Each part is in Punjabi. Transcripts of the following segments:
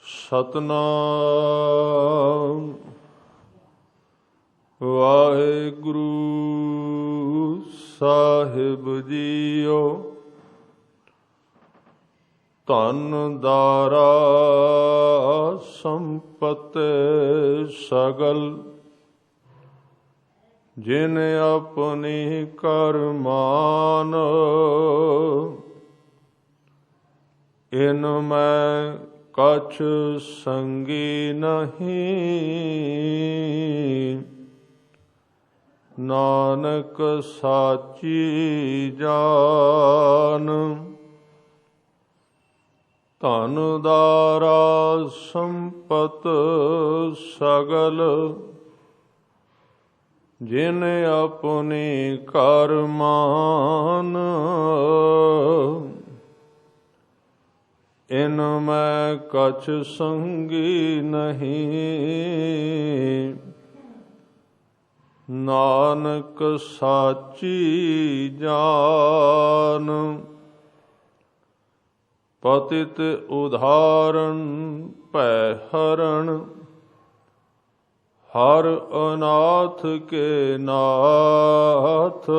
ਸਤਨਾਮ ਵਾਹਿਗੁਰੂ ਸਾਹਿਬ ਜੀਓ। ਧਨ ਦਾਰਾ ਸੰਪਤ ਸਗਲ, ਜਿਨ ਆਪਣੀ ਕਰਮਾਨ। ਇਨ ਮੈਂ ਕਛ ਸੰਗੀ ਨਹੀਂ, ਨਾਨਕ ਸਾਚੀ ਜਾਨ। ਧਨ ਦਾਰਾ ਸੰਪਤ ਸਗਲ, ਜਿਨ ਆਪਣੀ ਕਰਮਾਨ। ਇਨ ਮੈਂ ਕਛ ਸੰਗੀ ਨਹੀਂ, ਨਾਨਕ ਸਾਚੀ ਜਾਨ। ਪਤਿਤ ਉਦਾਹਰਣ ਭੈ ਹਰਣ, ਹਰ ਅਨਾਥ ਕੇ ਨਾਥ।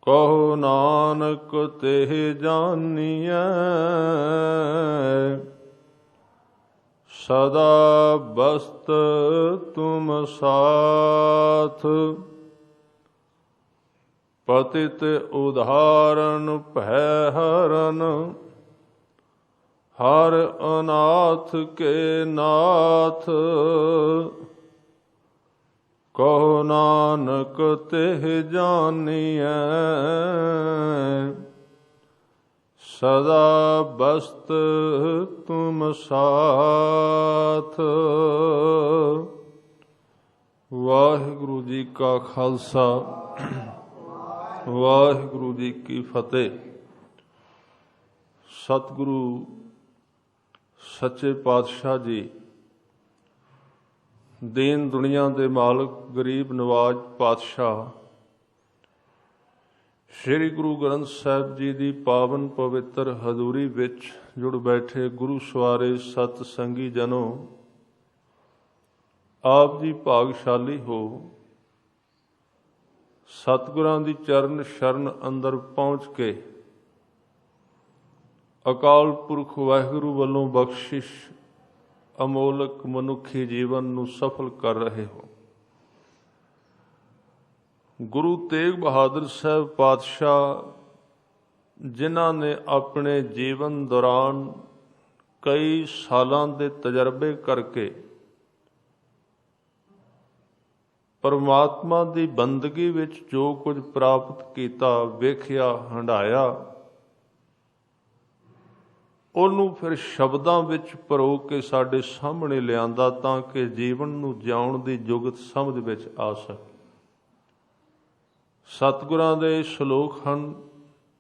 ਕਹੋ ਨਾਨਕ ਤਿਹ ਜਾਨੀਐ, ਸਦਾ ਬਸਤ ਤੁਮ ਸਾਥ। ਪਤਿਤ ਉਦਾਹਰਣ ਭੈ ਹਰਨ, ਹਰ ਅਨਾਥ ਕੇ ਨਾਥ। ਕਹੋ ਨਾਨਕ ਤਿਹ ਜਾਨੀਐ, ਸਦਾ ਬਸਤ ਤੁਮ ਸਾਥ। ਵਾਹਿਗੁਰੂ ਜੀ ਕਾ ਖਾਲਸਾ, ਵਾਹਿਗੁਰੂ ਜੀ ਕੀ ਫਤਿਹ। ਸਤਿਗੁਰੂ ਸੱਚੇ ਪਾਤਸ਼ਾਹ ਜੀ, ਦੀਨ ਦੁਨੀਆ ਦੇ ਮਾਲਕ, ਗਰੀਬ ਨਵਾਜ ਪਾਤਸ਼ਾਹ ਸ੍ਰੀ ਗੁਰੂ ਗ੍ਰੰਥ ਸਾਹਿਬ ਜੀ ਦੀ ਪਾਵਨ ਪਵਿੱਤਰ ਹਜ਼ੂਰੀ ਵਿੱਚ ਜੁੜ ਬੈਠੇ ਗੁਰੂ ਸਵਾਰੇ ਸਤ ਸੰਗੀ ਜਨੋ, ਆਪ ਜੀ ਭਾਗਸ਼ਾਲੀ ਹੋ। ਸਤਿਗੁਰਾਂ ਦੀ ਚਰਨ ਸ਼ਰਨ ਅੰਦਰ ਪਹੁੰਚ ਕੇ ਅਕਾਲ ਪੁਰਖ ਵਾਹਿਗੁਰੂ ਵੱਲੋਂ ਬਖਸ਼ਿਸ਼ ਅਮੋਲਕ ਮਨੁੱਖੀ ਜੀਵਨ ਨੂੰ ਸਫਲ ਕਰ ਰਹੇ ਹੋ। ਗੁਰੂ ਤੇਗ ਬਹਾਦਰ ਸਾਹਿਬ ਪਾਤਸ਼ਾਹ, ਜਿਨ੍ਹਾਂ ਨੇ ਆਪਣੇ ਜੀਵਨ ਦੌਰਾਨ ਕਈ ਸਾਲਾਂ ਦੇ ਤਜਰਬੇ ਕਰਕੇ ਪਰਮਾਤਮਾ ਦੀ ਬੰਦਗੀ ਵਿੱਚ ਜੋ ਕੁਝ ਪ੍ਰਾਪਤ ਕੀਤਾ, ਵੇਖਿਆ, ਹੰਢਾਇਆ, ਉਹਨੂੰ ਫਿਰ ਸ਼ਬਦਾਂ ਵਿੱਚ ਪਰੋ ਕੇ ਸਾਡੇ ਸਾਹਮਣੇ ਲਿਆਂਦਾ, ਤਾਂ ਕਿ ਜੀਵਨ ਨੂੰ ਜਿਉਣ ਦੀ ਜੁਗਤ ਸਮਝ ਵਿੱਚ ਆ ਸਕੇ। ਸਤਿਗੁਰਾਂ ਦੇ ਸ਼ਲੋਕ ਹਨ।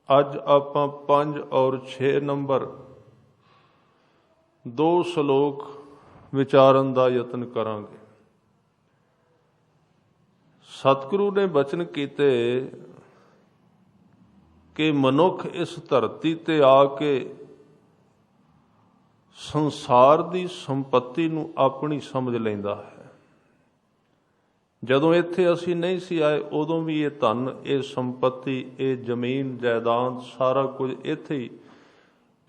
ਅੱਜ ਆਪਾਂ 5 ਔਰ 6 ਨੰਬਰ 2 ਸ਼ਲੋਕ ਵਿਚਾਰਨ ਦਾ ਯਤਨ ਕਰਾਂਗੇ। ਸਤਿਗੁਰੂ ਨੇ ਬਚਨ ਕੀਤੇ ਕਿ ਮਨੁੱਖ ਇਸ ਧਰਤੀ ਤੇ ਆ ਕੇ ਸੰਸਾਰ ਦੀ ਸੰਪત્ਤੀ ਨੂੰ ਆਪਣੀ ਸਮਝ ਲੈਂਦਾ ਹੈ। ਜਦੋਂ ਇੱਥੇ ਅਸੀਂ ਨਹੀਂ ਸੀ ਆਏ, ਉਦੋਂ ਵੀ ਇਹ ਧਨ, ਇਹ ਸੰਪત્ਤੀ, ਇਹ ਜ਼ਮੀਨ ਜਾਇਦਾਦ, ਸਾਰਾ ਕੁਝ ਇੱਥੇ ਹੀ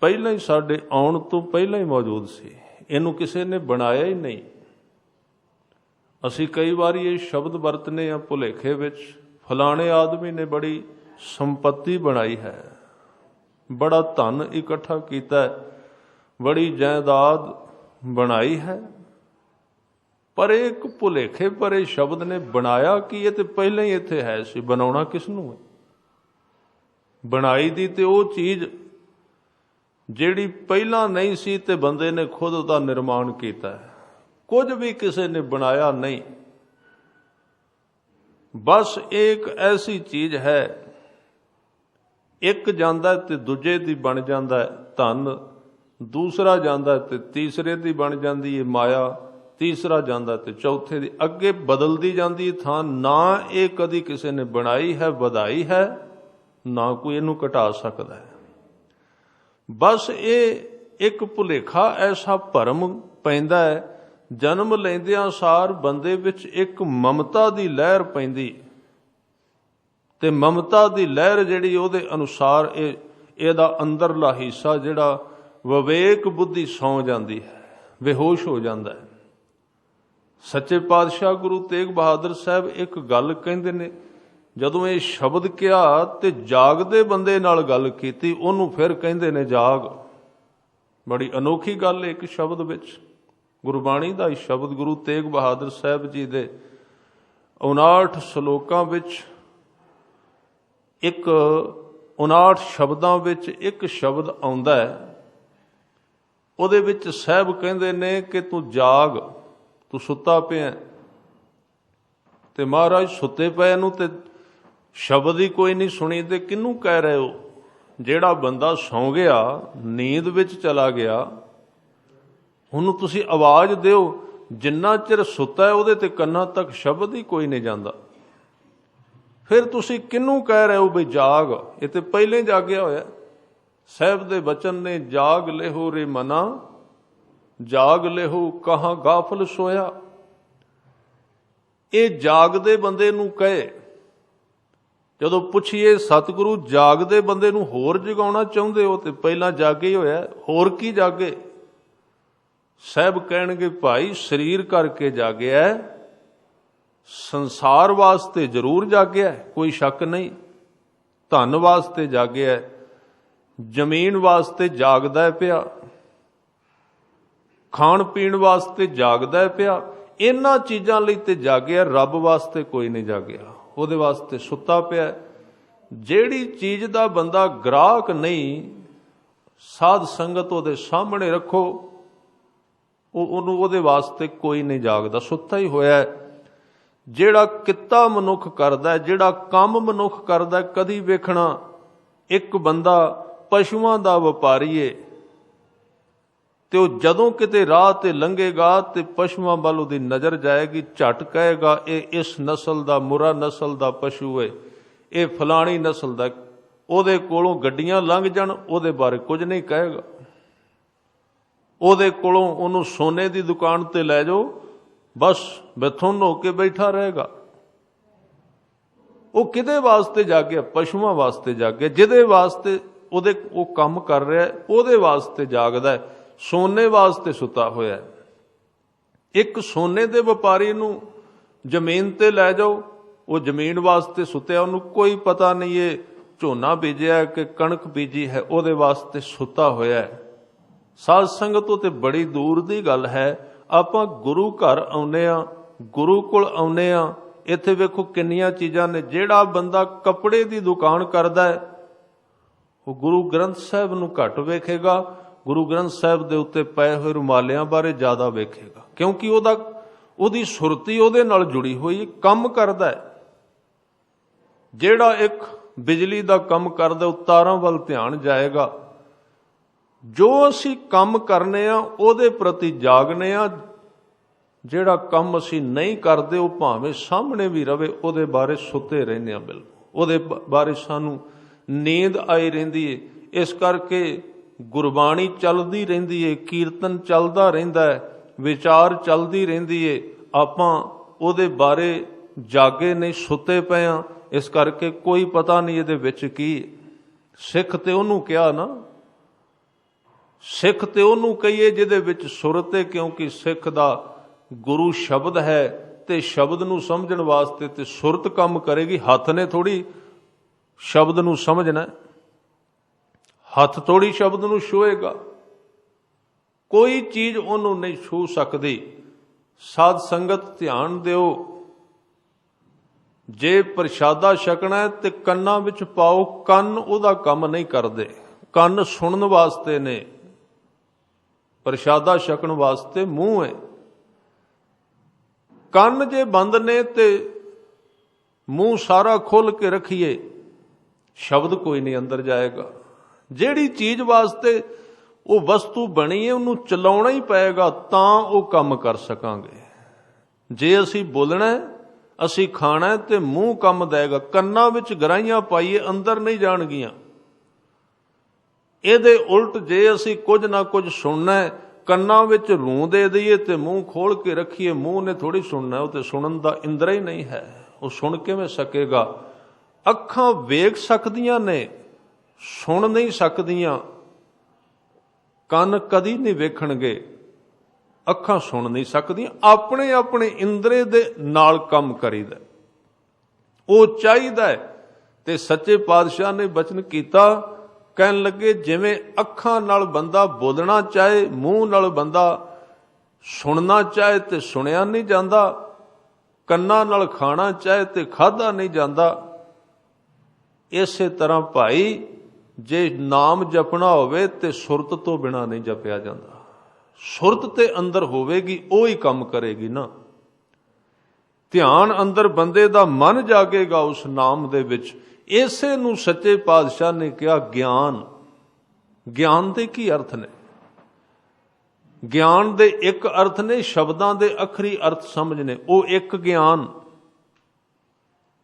ਪਹਿਲਾਂ ਹੀ, ਸਾਡੇ ਆਉਣ ਤੋਂ ਪਹਿਲਾਂ ਹੀ ਮੌਜੂਦ ਸੀ। ਇਹਨੂੰ ਕਿਸੇ ਨੇ ਬਣਾਇਆ ਹੀ ਨਹੀਂ। ਅਸੀਂ ਕਈ ਵਾਰੀ ਇਹ ਸ਼ਬਦ ਵਰਤਨੇ ਆ ਭੁਲੇਖੇ ਵਿੱਚ, ਫਲਾਣੇ ਆਦਮੀ ਨੇ ਬੜੀ ਸੰਪत्ति ਬਣਾਈ ਹੈ, ਬੜਾ ਧਨ ਇਕੱਠਾ ਕੀਤਾ ਹੈ, ਬੜੀ ਜਾਇਦਾਦ ਬਣਾਈ ਹੈ। ਪਰ ਇੱਕ ਭੁਲੇਖੇ ਭਰੇ ਸ਼ਬਦ ਨੇ ਬਣਾਇਆ ਕਿ ਇਹ ਤੇ ਪਹਿਲਾਂ ਹੀ ਇੱਥੇ ਹੈ ਸੀ। ਬਣਾਉਣਾ ਕਿਸ ਨੂੰ ਹੈ? ਬਣਾਈ ਦੀ ਤੇ ਉਹ ਚੀਜ਼ ਜਿਹੜੀ ਪਹਿਲਾਂ ਨਹੀਂ ਸੀ ਤੇ ਬੰਦੇ ਨੇ ਖੁਦ ਉਹਦਾ ਨਿਰਮਾਣ ਕੀਤਾ ਹੈ। ਕੁਝ ਵੀ ਕਿਸੇ ਨੇ ਬਣਾਇਆ ਨਹੀਂ। ਬਸ ਇੱਕ ਐਸੀ ਚੀਜ਼ ਹੈ, ਇੱਕ ਜਾਂਦਾ ਤੇ ਦੂਜੇ ਦੀ ਬਣ ਜਾਂਦਾ ਹੈ ਧਨ, ਦੂਸਰਾ ਜਾਂਦਾ ਤੇ ਤੀਸਰੇ ਦੀ ਬਣ ਜਾਂਦੀ ਹੈ ਮਾਇਆ, ਤੀਸਰਾ ਜਾਂਦਾ ਤੇ ਚੌਥੇ ਦੀ, ਅੱਗੇ ਬਦਲਦੀ ਜਾਂਦੀ ਥਾਂ। ਨਾ ਇਹ ਕਦੀ ਕਿਸੇ ਨੇ ਬਣਾਈ ਹੈ, ਵਧਾਈ ਹੈ, ਨਾ ਕੋਈ ਇਹਨੂੰ ਘਟਾ ਸਕਦਾ ਹੈ। ਬਸ ਇਹ ਇੱਕ ਭੁਲੇਖਾ ਐਸਾ ਭਰਮ ਪੈਂਦਾ ਹੈ, ਜਨਮ ਲੈਂਦਿਆਂ ਸਾਰ ਬੰਦੇ ਵਿੱਚ ਇੱਕ ਮਮਤਾ ਦੀ ਲਹਿਰ ਪੈਂਦੀ, ਤੇ ਮਮਤਾ ਦੀ ਲਹਿਰ ਜਿਹੜੀ ਉਹਦੇ ਅਨੁਸਾਰ ਇਹਦਾ ਅੰਦਰਲਾ ਹਿੱਸਾ ਜਿਹੜਾ ਵਿਵੇਕ ਬੁੱਧੀ ਸੌਂ ਜਾਂਦੀ ਹੈ, ਬੇਹੋਸ਼ ਹੋ ਜਾਂਦਾ ਹੈ। ਸੱਚੇ ਪਾਤਸ਼ਾਹ ਗੁਰੂ ਤੇਗ ਬਹਾਦਰ ਸਾਹਿਬ ਇੱਕ ਗੱਲ ਕਹਿੰਦੇ ਨੇ, ਜਦੋਂ ਇਹ ਸ਼ਬਦ ਕਿਹਾ ਤੇ ਜਾਗਦੇ ਬੰਦੇ ਨਾਲ ਗੱਲ ਕੀਤੀ, ਉਹਨੂੰ ਫਿਰ ਕਹਿੰਦੇ ਨੇ ਜਾਗ। ਬੜੀ ਅਨੋਖੀ ਗੱਲ ਹੈ ਇੱਕ ਸ਼ਬਦ ਵਿੱਚ। ਗੁਰਬਾਣੀ ਦਾ ਇਹ ਸ਼ਬਦ ਗੁਰੂ ਤੇਗ ਬਹਾਦਰ ਸਾਹਿਬ ਜੀ ਦੇ 59 ਸ਼ਲੋਕਾਂ ਵਿੱਚ, 59 ਸ਼ਬਦਾਂ ਵਿੱਚ ਇੱਕ ਸ਼ਬਦ ਆਉਂਦਾ ਹੈ। ਉਹਦੇ ਵਿੱਚ ਸਾਹਿਬ ਕਹਿੰਦੇ ਨੇ ਕਿ ਤੂੰ ਜਾਗ, ਤੂੰ ਸੁੱਤਾ ਪਿਆ। ਤੇ ਮਹਾਰਾਜ ਸੁੱਤੇ ਪਏ ਨੂੰ ਤੇ ਸ਼ਬਦ ਹੀ ਕੋਈ ਨਹੀਂ ਸੁਣੀ ਤੇ ਕਿਹਨੂੰ ਕਹਿ ਰਹੇ ਹੋ? ਜਿਹੜਾ ਬੰਦਾ ਸੌਂ ਗਿਆ, ਨੀਂਦ ਵਿੱਚ ਚਲਾ ਗਿਆ, ਉਹਨੂੰ ਤੁਸੀਂ ਆਵਾਜ਼ ਦਿਓ। ਜਿੰਨਾ ਚਿਰ ਸੁੱਤਾ ਹੈ ਉਹਦੇ ਤੇ ਕੰਨਾਂ ਤੱਕ ਸ਼ਬਦ ਹੀ ਕੋਈ ਨਹੀਂ ਜਾਂਦਾ। ਫਿਰ ਤੁਸੀਂ ਕਿਹਨੂੰ ਕਹਿ ਰਹੇ ਹੋ ਬਈ ਜਾਗ? ਇਹ ਤੇ ਪਹਿਲੇ ਜਾਗਿਆ ਹੋਇਆ। ਸਾਹਿਬ ਦੇ ਬਚਨ ਨੇ, ਜਾਗ ਲਿਹੋ ਰੇ ਮਨਾ, ਜਾਗ ਲਿਹੋ ਕਹਾਂ ਗਾਫਲ ਸੋਇਆ। ਇਹ ਜਾਗਦੇ ਬੰਦੇ ਨੂੰ ਕਹੇ। ਜਦੋਂ ਪੁੱਛੀਏ ਸਤਿਗੁਰੂ ਜਾਗਦੇ ਬੰਦੇ ਨੂੰ ਹੋਰ ਜਗਾਉਣਾ ਚਾਹੁੰਦੇ ਹੋ ਤੇ ਪਹਿਲਾਂ ਜਾਗੇ ਹੀ ਹੋਇਆ, ਹੋਰ ਕੀ ਜਾਗੇ? ਸਾਹਿਬ ਕਹਿਣਗੇ ਭਾਈ ਸਰੀਰ ਕਰਕੇ ਜਾਗਿਆ, ਸੰਸਾਰ ਵਾਸਤੇ ਜ਼ਰੂਰ ਜਾਗਿਆ, ਕੋਈ ਸ਼ੱਕ ਨਹੀਂ। ਧਨ ਵਾਸਤੇ ਜਾਗਿਆ, ਜ਼ਮੀਨ ਵਾਸਤੇ ਜਾਗਦਾ ਪਿਆ, ਖਾਣ ਪੀਣ ਵਾਸਤੇ ਜਾਗਦਾ ਪਿਆ, ਇਹਨਾਂ ਚੀਜ਼ਾਂ ਲਈ ਤੇ ਜਾਗਿਆ, ਰੱਬ ਵਾਸਤੇ ਕੋਈ ਨਹੀਂ ਜਾਗਿਆ, ਉਹਦੇ ਵਾਸਤੇ ਸੁੱਤਾ ਪਿਆ। ਜਿਹੜੀ ਚੀਜ਼ ਦਾ ਬੰਦਾ ਗ੍ਰਾਹਕ ਨਹੀਂ, ਸਾਧ ਸੰਗਤ ਉਹਦੇ ਸਾਹਮਣੇ ਰੱਖੋ, ਉਹਨੂੰ ਉਹਦੇ ਵਾਸਤੇ ਕੋਈ ਨਹੀਂ ਜਾਗਦਾ, ਸੁੱਤਾ ਹੀ ਹੋਇਆ। ਜਿਹੜਾ ਕਿੱਤਾ ਮਨੁੱਖ ਕਰਦਾ, ਜਿਹੜਾ ਕੰਮ ਮਨੁੱਖ ਕਰਦਾ, ਕਦੀ ਵੇਖਣਾ ਇੱਕ ਬੰਦਾ ਪਸ਼ੂਆਂ ਦਾ ਵਪਾਰੀ ਏ ਤੇ ਉਹ ਜਦੋਂ ਕਿਤੇ ਰਾਹ ਤੇ ਲੰਘੇਗਾ ਤੇ ਪਸ਼ੂਆਂ ਵੱਲ ਉਹਦੀ ਨਜ਼ਰ ਜਾਏਗੀ, ਝਟ ਕਹੇਗਾ ਇਹ ਇਸ ਨਸਲ ਦਾ, ਮੁਰਾ ਨਸਲ ਦਾ ਪਸ਼ੂ ਏ, ਇਹ ਫਲਾਣੀ ਨਸਲ ਦਾ। ਉਹਦੇ ਕੋਲੋਂ ਗੱਡੀਆਂ ਲੰਘ ਜਾਣ, ਉਹਦੇ ਬਾਰੇ ਕੁਝ ਨਹੀਂ ਕਹੇਗਾ। ਉਹਦੇ ਕੋਲੋਂ ਉਹਨੂੰ ਸੋਨੇ ਦੀ ਦੁਕਾਨ ਤੇ ਲੈ ਜਾਓ, ਬਸ ਬੈਥੋਂ ਹੋ ਕੇ ਬੈਠਾ ਰਹੇਗਾ। ਉਹ ਕਿਹਦੇ ਵਾਸਤੇ ਜਾਗਿਆ? ਪਸ਼ੂਆਂ ਵਾਸਤੇ ਜਾਗਿਆ। ਜਿਹਦੇ ਵਾਸਤੇ ਉਹ ਕੰਮ ਕਰ ਰਿਹਾ, ਉਹਦੇ ਵਾਸਤੇ ਜਾਗਦਾ, ਸੋਨੇ ਵਾਸਤੇ ਸੁੱਤਾ ਹੋਇਆ। ਇੱਕ ਸੋਨੇ ਦੇ ਵਪਾਰੀ ਨੂੰ ਜ਼ਮੀਨ ਤੇ ਲੈ ਜਾਓ, ਉਹ ਜ਼ਮੀਨ ਵਾਸਤੇ ਸੁੱਤਿਆ, ਉਹਨੂੰ ਕੋਈ ਪਤਾ ਨਹੀਂ ਇਹ ਝੋਨਾ ਬੀਜਿਆ ਕਿ ਕਣਕ ਬੀਜੀ ਹੈ, ਉਹਦੇ ਵਾਸਤੇ ਸੁੱਤਾ ਹੋਇਆ। ਸਾਧ ਸੰਗਤ ਉਹ ਤੇ ਬੜੀ ਦੂਰ ਦੀ ਗੱਲ ਹੈ। ਆਪਾਂ ਗੁਰੂ ਘਰ ਆਉਂਦੇ ਆ, ਗੁਰੂ ਕੋਲ ਆਉਂਦੇ ਆ, ਇੱਥੇ ਵੇਖੋ ਕਿੰਨੀਆਂ ਚੀਜ਼ਾਂ ਨੇ। ਜਿਹੜਾ ਬੰਦਾ ਕੱਪੜੇ ਦੀ ਦੁਕਾਨ ਕਰਦਾ ਹੈ, ਉਹ ਗੁਰੂ ਗ੍ਰੰਥ ਸਾਹਿਬ ਨੂੰ ਘੱਟ ਵੇਖੇਗਾ, ਗੁਰੂ ਗ੍ਰੰਥ ਸਾਹਿਬ ਦੇ ਉੱਤੇ ਪਏ ਹੋਏ ਰੁਮਾਲਿਆਂ ਬਾਰੇ ਜ਼ਿਆਦਾ ਵੇਖੇਗਾ, ਕਿਉਂਕਿ ਉਹਦੀ ਸੁਰਤੀ ਉਹਦੇ ਨਾਲ ਜੁੜੀ ਹੋਈ, ਕੰਮ ਕਰਦਾ ਹੈ। ਜਿਹੜਾ ਇੱਕ ਬਿਜਲੀ ਦਾ ਕੰਮ ਕਰਦਾ, ਉਹ ਤਾਰਾਂ ਵੱਲ ਧਿਆਨ ਜਾਏਗਾ। ਜੋ ਅਸੀਂ ਕੰਮ ਕਰਨੇ ਆ ਉਹਦੇ ਪ੍ਰਤੀ ਜਾਗਨੇ ਆ, ਜਿਹੜਾ ਕੰਮ ਅਸੀਂ ਨਹੀਂ ਕਰਦੇ ਉਹ ਭਾਵੇਂ ਸਾਹਮਣੇ ਵੀ ਰਵੇ, ਉਹਦੇ ਬਾਰੇ ਸੁੱਤੇ ਰਹਿੰਦੇ ਆ, ਬਿਲਕੁਲ ਉਹਦੇ ਬਾਰੇ ਸਾਨੂੰ ਨੀਂਦ ਆਈ ਰਹਿੰਦੀ ਹੈ। ਇਸ ਕਰਕੇ ਗੁਰਬਾਣੀ ਚੱਲਦੀ ਰਹਿੰਦੀ ਹੈ, ਕੀਰਤਨ ਚੱਲਦਾ ਰਹਿੰਦਾ ਹੈ, ਵਿਚਾਰ ਚੱਲਦੀ ਰਹਿੰਦੀ ਹੈ। ਆਪਾਂ ਉਹਦੇ ਬਾਰੇ ਜਾਗੇ ਨਹੀਂ, ਸੁੱਤੇ ਪਏ ਆ। ਇਸ ਕਰਕੇ ਕੋਈ ਪਤਾ ਨਹੀਂ ਇਹਦੇ ਵਿੱਚ ਕੀ। ਸਿੱਖ ਤੇ ਉਹਨੂੰ ਕਿਹਾ ਨਾ, ਸਿੱਖ ਤੇ ਉਹਨੂੰ ਕਹੀਏ ਜਿਹਦੇ ਵਿੱਚ ਸੁਰਤ ਹੈ, ਕਿਉਂਕਿ ਸਿੱਖ ਦਾ ਗੁਰੂ ਸ਼ਬਦ ਹੈ ਤੇ ਸ਼ਬਦ ਨੂੰ ਸਮਝਣ ਵਾਸਤੇ ਤੇ ਸੁਰਤ ਕੰਮ ਕਰੇਗੀ। ਹੱਥ ਨੇ ਥੋੜੀ ਸ਼ਬਦ ਨੂੰ ਸਮਝਣਾ, ਹੱਥ ਥੋੜੀ ਸ਼ਬਦ ਨੂੰ ਛੂਹੇਗਾ, ਕੋਈ ਚੀਜ਼ ਉਹਨੂੰ ਨਹੀਂ ਛੂਹ ਸਕਦੀ। ਸਾਧ ਸੰਗਤ ਧਿਆਨ ਦਿਓ, ਜੇ ਪ੍ਰਸ਼ਾਦਾ ਛਕਣਾ ਹੈ ਤੇ ਕੰਨਾਂ ਵਿੱਚ ਪਾਓ। ਕੰਨ ਉਹਦਾ ਕੰਮ ਨਹੀਂ ਕਰਦੇ, ਕੰਨ ਸੁਣਨ ਵਾਸਤੇ ਨੇ, ਪ੍ਰਸ਼ਾਦਾ ਛਕਣ ਵਾਸਤੇ ਮੂੰਹ ਹੈ। ਕੰਨ ਜੇ ਬੰਦ ਨੇ ਤੇ ਮੂੰਹ ਸਾਰਾ ਖੁੱਲ ਕੇ ਰੱਖੀਏ, ਸ਼ਬਦ ਕੋਈ ਨਹੀਂ ਅੰਦਰ ਜਾਏਗਾ। ਜਿਹੜੀ ਚੀਜ਼ ਵਾਸਤੇ ਉਹ ਵਸਤੂ ਬਣੀ ਹੈ ਉਹਨੂੰ ਚਲਾਉਣਾ ਹੀ ਪਏਗਾ, ਤਾਂ ਉਹ ਕੰਮ ਕਰ ਸਕਾਂਗੇ। ਜੇ ਅਸੀਂ ਬੋਲਣਾ, ਅਸੀਂ ਖਾਣਾ ਤੇ ਮੂੰਹ ਕੰਮ ਦੇਗਾ। ਕੰਨਾਂ ਵਿੱਚ ਗਰਾਹੀਆਂ ਪਾਈਏ, ਅੰਦਰ ਨਹੀਂ ਜਾਣਗੀਆਂ। ਇਹਦੇ ਉਲਟ ਜੇ ਅਸੀਂ ਕੁਝ ਨਾ ਕੁਝ ਸੁਣਨਾ, ਕੰਨਾਂ ਵਿੱਚ ਰੂੰ ਦੇ ਦਈਏ ਤੇ ਮੂੰਹ ਖੋਲ ਕੇ ਰੱਖੀਏ, ਮੂੰਹ ਨੇ ਥੋੜੀ ਸੁਣਨਾ, ਉਹ ਤੇ ਸੁਣਨ ਦਾ ਇੰਦਰਾ ਹੀ ਨਹੀਂ ਹੈ, ਉਹ ਸੁਣ ਕਿਵੇਂ ਸਕੇਗਾ। ਅੱਖਾਂ ਵੇਖ ਸਕਦੀਆਂ ਨੇ, ਸੁਣ ਨਹੀਂ ਸਕਦੀਆਂ। ਕੰਨ ਕਦੀ ਨਹੀਂ ਵੇਖਣਗੇ, ਅੱਖਾਂ ਸੁਣ ਨਹੀਂ ਸਕਦੀਆਂ। ਆਪਣੇ ਆਪਣੇ ਇੰਦਰੇ ਦੇ ਨਾਲ ਕੰਮ ਕਰੀਦਾ, ਉਹ ਚਾਹੀਦਾ ਹੈ। ਤੇ ਸੱਚੇ ਪਾਤਸ਼ਾਹ ਨੇ ਬਚਨ ਕੀਤਾ, ਕਹਿਣ ਲੱਗੇ ਜਿਵੇਂ ਅੱਖਾਂ ਨਾਲ ਬੰਦਾ ਬੋਲਣਾ ਚਾਹੇ, ਮੂੰਹ ਨਾਲ ਬੰਦਾ ਸੁਣਨਾ ਚਾਹੇ ਤੇ ਸੁਣਿਆ ਨਹੀਂ ਜਾਂਦਾ, ਕੰਨਾਂ ਨਾਲ ਖਾਣਾ ਚਾਹੇ ਤੇ ਖਾਧਾ ਨਹੀਂ ਜਾਂਦਾ। ਇਸੇ ਤਰ੍ਹਾਂ ਭਾਈ ਜੇ ਨਾਮ ਜਪਣਾ ਹੋਵੇ ਤੇ ਸੁਰਤ ਤੋਂ ਬਿਨਾਂ ਨਹੀਂ ਜਪਿਆ ਜਾਂਦਾ। ਸੁਰਤ ਤੇ ਅੰਦਰ ਹੋਵੇਗੀ, ਉਹ ਹੀ ਕੰਮ ਕਰੇਗੀ ਨਾ। ਧਿਆਨ ਅੰਦਰ ਬੰਦੇ ਦਾ ਮਨ ਜਾਗੇਗਾ ਉਸ ਨਾਮ ਦੇ ਵਿੱਚ। ਇਸੇ ਨੂੰ ਸੱਚੇ ਪਾਤਸ਼ਾਹ ਨੇ ਕਿਹਾ ਗਿਆਨ। ਗਿਆਨ ਦੇ ਕੀ ਅਰਥ ਨੇ? ਗਿਆਨ ਦੇ ਇੱਕ ਅਰਥ ਨੇ ਸ਼ਬਦਾਂ ਦੇ ਅਖਰੀ ਅਰਥ ਸਮਝਣੇ, ਉਹ ਇੱਕ ਗਿਆਨ।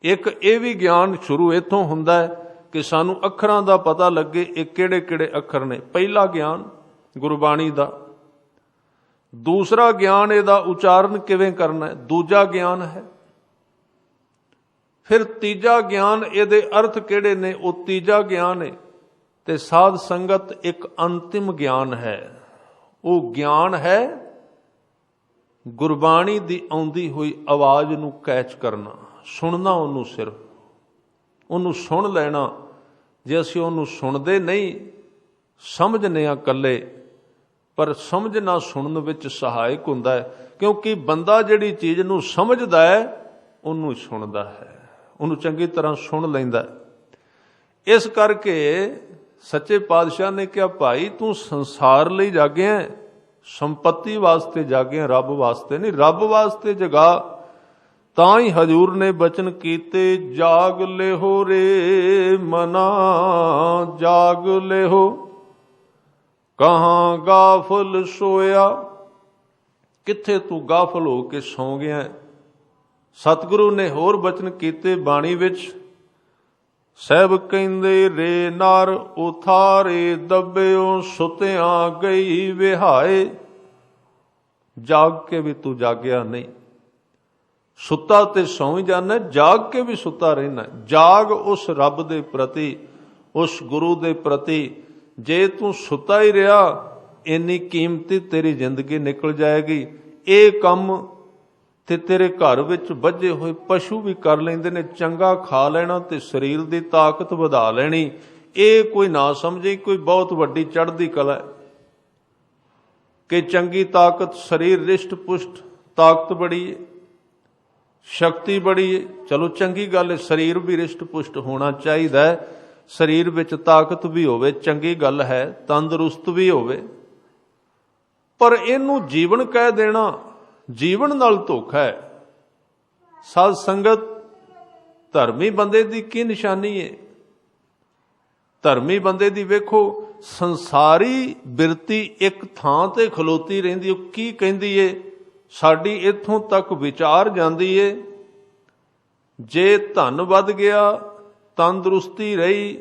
ਇੱਕ ਇਹ ਵੀ ਗਿਆਨ ਸ਼ੁਰੂ ਇੱਥੋਂ ਹੁੰਦਾ ਹੈ ਕਿ ਸਾਨੂੰ ਅੱਖਰਾਂ ਦਾ ਪਤਾ ਲੱਗੇ, ਇਹ ਕਿਹੜੇ ਕਿਹੜੇ ਅੱਖਰ ਨੇ। ਪਹਿਲਾ ਗਿਆਨ ਗੁਰਬਾਣੀ ਦਾ, ਦੂਸਰਾ ਗਿਆਨ ਇਹਦਾ ਉਚਾਰਨ ਕਿਵੇਂ ਕਰਨਾ ਹੈ, ਦੂਜਾ ਗਿਆਨ ਹੈ। ਫਿਰ ਤੀਜਾ ਗਿਆਨ ਇਹਦੇ ਅਰਥ ਕਿਹੜੇ ਨੇ, ਉਹ ਤੀਜਾ ਗਿਆਨ ਹੈ। ਤੇ ਸਾਧ ਸੰਗਤ ਇੱਕ ਅੰਤਿਮ ਗਿਆਨ ਹੈ, ਉਹ ਗਿਆਨ ਹੈ ਗੁਰਬਾਣੀ ਦੀ ਆਉਂਦੀ ਹੋਈ ਆਵਾਜ਼ ਨੂੰ ਕੈਚ ਕਰਨਾ, ਸੁਣਨਾ ਉਹਨੂੰ, ਸਿਰਫ ਉਹਨੂੰ ਸੁਣ ਲੈਣਾ। ਜੇ ਅਸੀਂ ਉਹਨੂੰ ਸੁਣਦੇ ਨਹੀਂ, ਸਮਝਨੇ ਆ ਇਕੱਲੇ, ਪਰ ਸਮਝਣਾ ਸੁਣਨ ਵਿੱਚ ਸਹਾਇਕ ਹੁੰਦਾ ਹੈ। ਕਿਉਂਕਿ ਬੰਦਾ ਜਿਹੜੀ ਚੀਜ਼ ਨੂੰ ਸਮਝਦਾ ਹੈ ਉਹਨੂੰ ਸੁਣਦਾ ਹੈ, ਉਹਨੂੰ ਚੰਗੀ ਤਰ੍ਹਾਂ ਸੁਣ ਲੈਂਦਾ। ਇਸ ਕਰਕੇ ਸੱਚੇ ਪਾਤਸ਼ਾਹ ਨੇ ਕਿਹਾ ਭਾਈ ਤੂੰ ਸੰਸਾਰ ਲਈ ਜਾਗਿਆ, ਸੰਪਤੀ ਵਾਸਤੇ ਜਾਗਿਆ, ਰੱਬ ਵਾਸਤੇ ਨਹੀਂ। ਰੱਬ ਵਾਸਤੇ ਜਗਾ ਤਾਂ ਹੀ ਹਜ਼ੂਰ ਨੇ ਬਚਨ ਕੀਤੇ, ਜਾਗ ਲਿਹੋ ਰੇ ਮਨਾ ਜਾਗ ਲਿਹੋ, ਕਹਾਂ ਗਾਫਲ ਸੋਇਆ। ਕਿੱਥੇ ਤੂੰ ਗਾਫਲ ਹੋ ਕੇ ਸੌਂ ਗਿਆ। ਸਤਿਗੁਰੂ ਨੇ ਹੋਰ ਬਚਨ ਕੀਤੇ ਬਾਣੀ ਵਿੱਚ, ਸਹਿਬ ਕਹਿੰਦੇ ਰੇ ਨਰ ਉਥਾਰੇ ਦੱਬਿਓ, ਸੁਤਿਆਂ ਗਈ ਵਿਹਾਏ। ਜਾਗ ਕੇ ਵੀ ਤੂੰ ਜਾਗਿਆ ਨਹੀਂ, ਸੁੱਤਾ ਤੇ ਸੌਂ ਹੀ ਜਾਣਾ, ਜਾਗ ਕੇ ਵੀ ਸੁੱਤਾ ਰਹਿਣਾ। ਜਾਗ ਉਸ ਰੱਬ ਦੇ ਪ੍ਰਤੀ, ਉਸ ਗੁਰੂ ਦੇ ਪ੍ਰਤੀ। ਜੇ ਤੂੰ ਸੁੱਤਾ ਹੀ ਰਿਹਾ, ਇੰਨੀ ਕੀਮਤੀ ਤੇਰੀ ਜ਼ਿੰਦਗੀ ਨਿਕਲ ਜਾਏਗੀ। ਇਹ ਕੰਮ ਤੇ ਤੇਰੇ ਘਰ ਵਿੱਚ ਬੱਝੇ ਹੋਏ ਪਸ਼ੂ ਵੀ ਕਰ ਲੈਂਦੇ ਨੇ, ਚੰਗਾ ਖਾ ਲੈਣਾ ਤੇ ਸਰੀਰ ਦੀ ਤਾਕਤ ਵਧਾ ਲੈਣੀ। ਇਹ ਕੋਈ ਨਾ ਸਮਝੇ ਕੋਈ ਬਹੁਤ ਵੱਡੀ ਚੜ੍ਹਦੀ ਕਲਾ ਹੈ ਕਿ ਚੰਗੀ ਤਾਕਤ, ਸਰੀਰ ਰਿਸ਼ਟ ਪੁਸ਼ਟ, ਤਾਕਤ ਬੜੀ ਹੈ, ਸ਼ਕਤੀ ਬੜੀ ਹੈ। ਚਲੋ ਚੰਗੀ ਗੱਲ ਹੈ, ਸਰੀਰ ਵੀ ਰਿਸ਼ਟ ਪੁਸ਼ਟ ਹੋਣਾ ਚਾਹੀਦਾ ਹੈ, ਸਰੀਰ ਵਿੱਚ ਤਾਕਤ ਵੀ ਹੋਵੇ, ਚੰਗੀ ਗੱਲ ਹੈ, ਤੰਦਰੁਸਤ ਵੀ ਹੋਵੇ। ਪਰ ਇਹਨੂੰ ਜੀਵਨ ਕਹਿ ਦੇਣਾ, ਜੀਵਨ ਨਾਲ ਧੋਖਾ ਹੈ। ਸਾਧ ਸੰਗਤ, ਧਰਮੀ ਬੰਦੇ ਦੀ ਕੀ ਨਿਸ਼ਾਨੀ ਹੈ? ਧਰਮੀ ਬੰਦੇ ਦੀ ਵੇਖੋ, ਸੰਸਾਰੀ ਬਿਰਤੀ ਇੱਕ ਥਾਂ ਤੇ ਖਲੋਤੀ ਰਹਿੰਦੀ। ਉਹ ਕੀ ਕਹਿੰਦੀ ਏ? ਸਾਡੀ ਇੱਥੋਂ ਤੱਕ ਵਿਚਾਰ ਜਾਂਦੀ ਏ, ਜੇ ਧਨ ਵੱਧ ਗਿਆ, ਤੰਦਰੁਸਤੀ ਰਹੀ,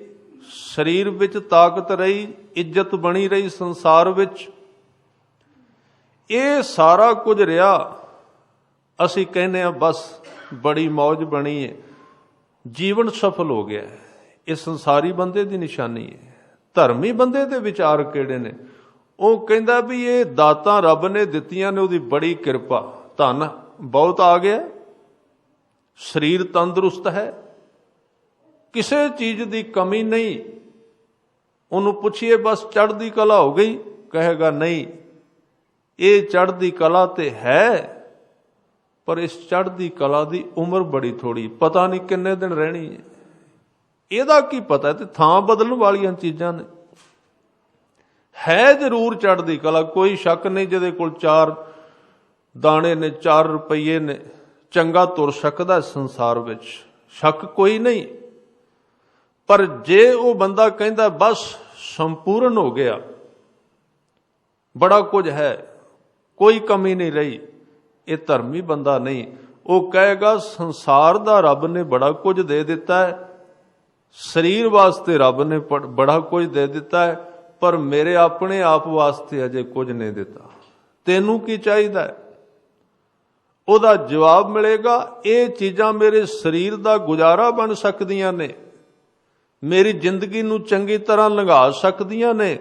ਸਰੀਰ ਵਿੱਚ ਤਾਕਤ ਰਹੀ, ਇੱਜ਼ਤ ਬਣੀ ਰਹੀ ਸੰਸਾਰ ਵਿੱਚ, ਇਹ ਸਾਰਾ ਕੁਝ ਰਿਹਾ, ਅਸੀਂ ਕਹਿੰਦੇ ਆ ਬਸ ਬੜੀ ਮੌਜ ਬਣੀ ਹੈ, ਜੀਵਨ ਸਫਲ ਹੋ ਗਿਆ। ਇਹ ਸੰਸਾਰੀ ਬੰਦੇ ਦੀ ਨਿਸ਼ਾਨੀ ਹੈ। ਧਰਮੀ ਬੰਦੇ ਦੇ ਵਿਚਾਰ ਕਿਹੜੇ ਨੇ? ਉਹ ਕਹਿੰਦਾ ਵੀ ਇਹ ਦਾਤਾਂ ਰੱਬ ਨੇ ਦਿੱਤੀਆਂ ਨੇ, ਉਹਦੀ ਬੜੀ ਕਿਰਪਾ, ਧਨ ਬਹੁਤ ਆ ਗਿਆ, ਸਰੀਰ ਤੰਦਰੁਸਤ ਹੈ, ਕਿਸੇ ਚੀਜ਼ ਦੀ ਕਮੀ ਨਹੀਂ। ਉਹਨੂੰ ਪੁੱਛੀਏ ਬਸ ਚੜ੍ਹਦੀ ਕਲਾ ਹੋ ਗਈ, ਕਹੇਗਾ ਨਹੀਂ, ਇਹ ਚੜ੍ਹਦੀ ਕਲਾ ਤੇ ਹੈ, ਪਰ ਇਸ ਚੜ੍ਹਦੀ ਕਲਾ ਦੀ ਉਮਰ ਬੜੀ ਥੋੜੀ, ਪਤਾ ਨਹੀਂ ਕਿੰਨੇ ਦਿਨ ਰਹਿਣੀ ਹੈ। ਇਹਦਾ ਕੀ ਪਤਾ? ਤੇ ਥਾਂ ਬਦਲਣ ਵਾਲੀਆਂ ਚੀਜ਼ਾਂ ਨੇ। ਹੈ ਜ਼ਰੂਰ ਚੜ੍ਹਦੀ ਕਲਾ, ਕੋਈ ਸ਼ੱਕ ਨਹੀਂ। ਜਿਹਦੇ ਕੋਲ 4 ਦਾਣੇ ਨੇ, 4 ਰੁਪਈਏ ਨੇ, ਚੰਗਾ ਤੁਰ ਸਕਦਾ ਸੰਸਾਰ ਵਿੱਚ, ਸ਼ੱਕ ਕੋਈ ਨਹੀਂ। ਪਰ ਜੇ ਉਹ ਬੰਦਾ ਕਹਿੰਦਾ ਬਸ ਸੰਪੂਰਨ ਹੋ ਗਿਆ, ਬੜਾ ਕੁਝ ਹੈ, ਕੋਈ ਕਮੀ ਨਹੀਂ ਰਹੀ, ਇਹ ਧਰਮੀ ਬੰਦਾ ਨਹੀਂ। ਉਹ ਕਹੇਗਾ ਸੰਸਾਰ ਦਾ ਰੱਬ ਨੇ ਬੜਾ ਕੁਝ ਦੇ ਦਿੱਤਾ ਹੈ, ਸਰੀਰ ਵਾਸਤੇ ਰੱਬ ਨੇ ਬੜਾ ਕੁਝ ਦੇ ਦਿੱਤਾ ਹੈ, ਪਰ ਮੇਰੇ ਆਪਣੇ ਆਪ ਵਾਸਤੇ ਅਜੇ ਕੁਝ ਨਹੀਂ ਦਿੱਤਾ, ਤੈਨੂੰ ਕੀ ਚਾਹੀਦਾ ਹੈ? ਉਹਦਾ ਜਵਾਬ ਮਿਲੇਗਾ, ਇਹ ਚੀਜ਼ਾਂ ਮੇਰੇ ਸਰੀਰ ਦਾ ਗੁਜ਼ਾਰਾ ਬਣ ਸਕਦੀਆਂ ਨੇ, ਮੇਰੀ ਜ਼ਿੰਦਗੀ ਨੂੰ ਚੰਗੀ ਤਰ੍ਹਾਂ ਲੰਘਾ ਸਕਦੀਆਂ ਨੇ,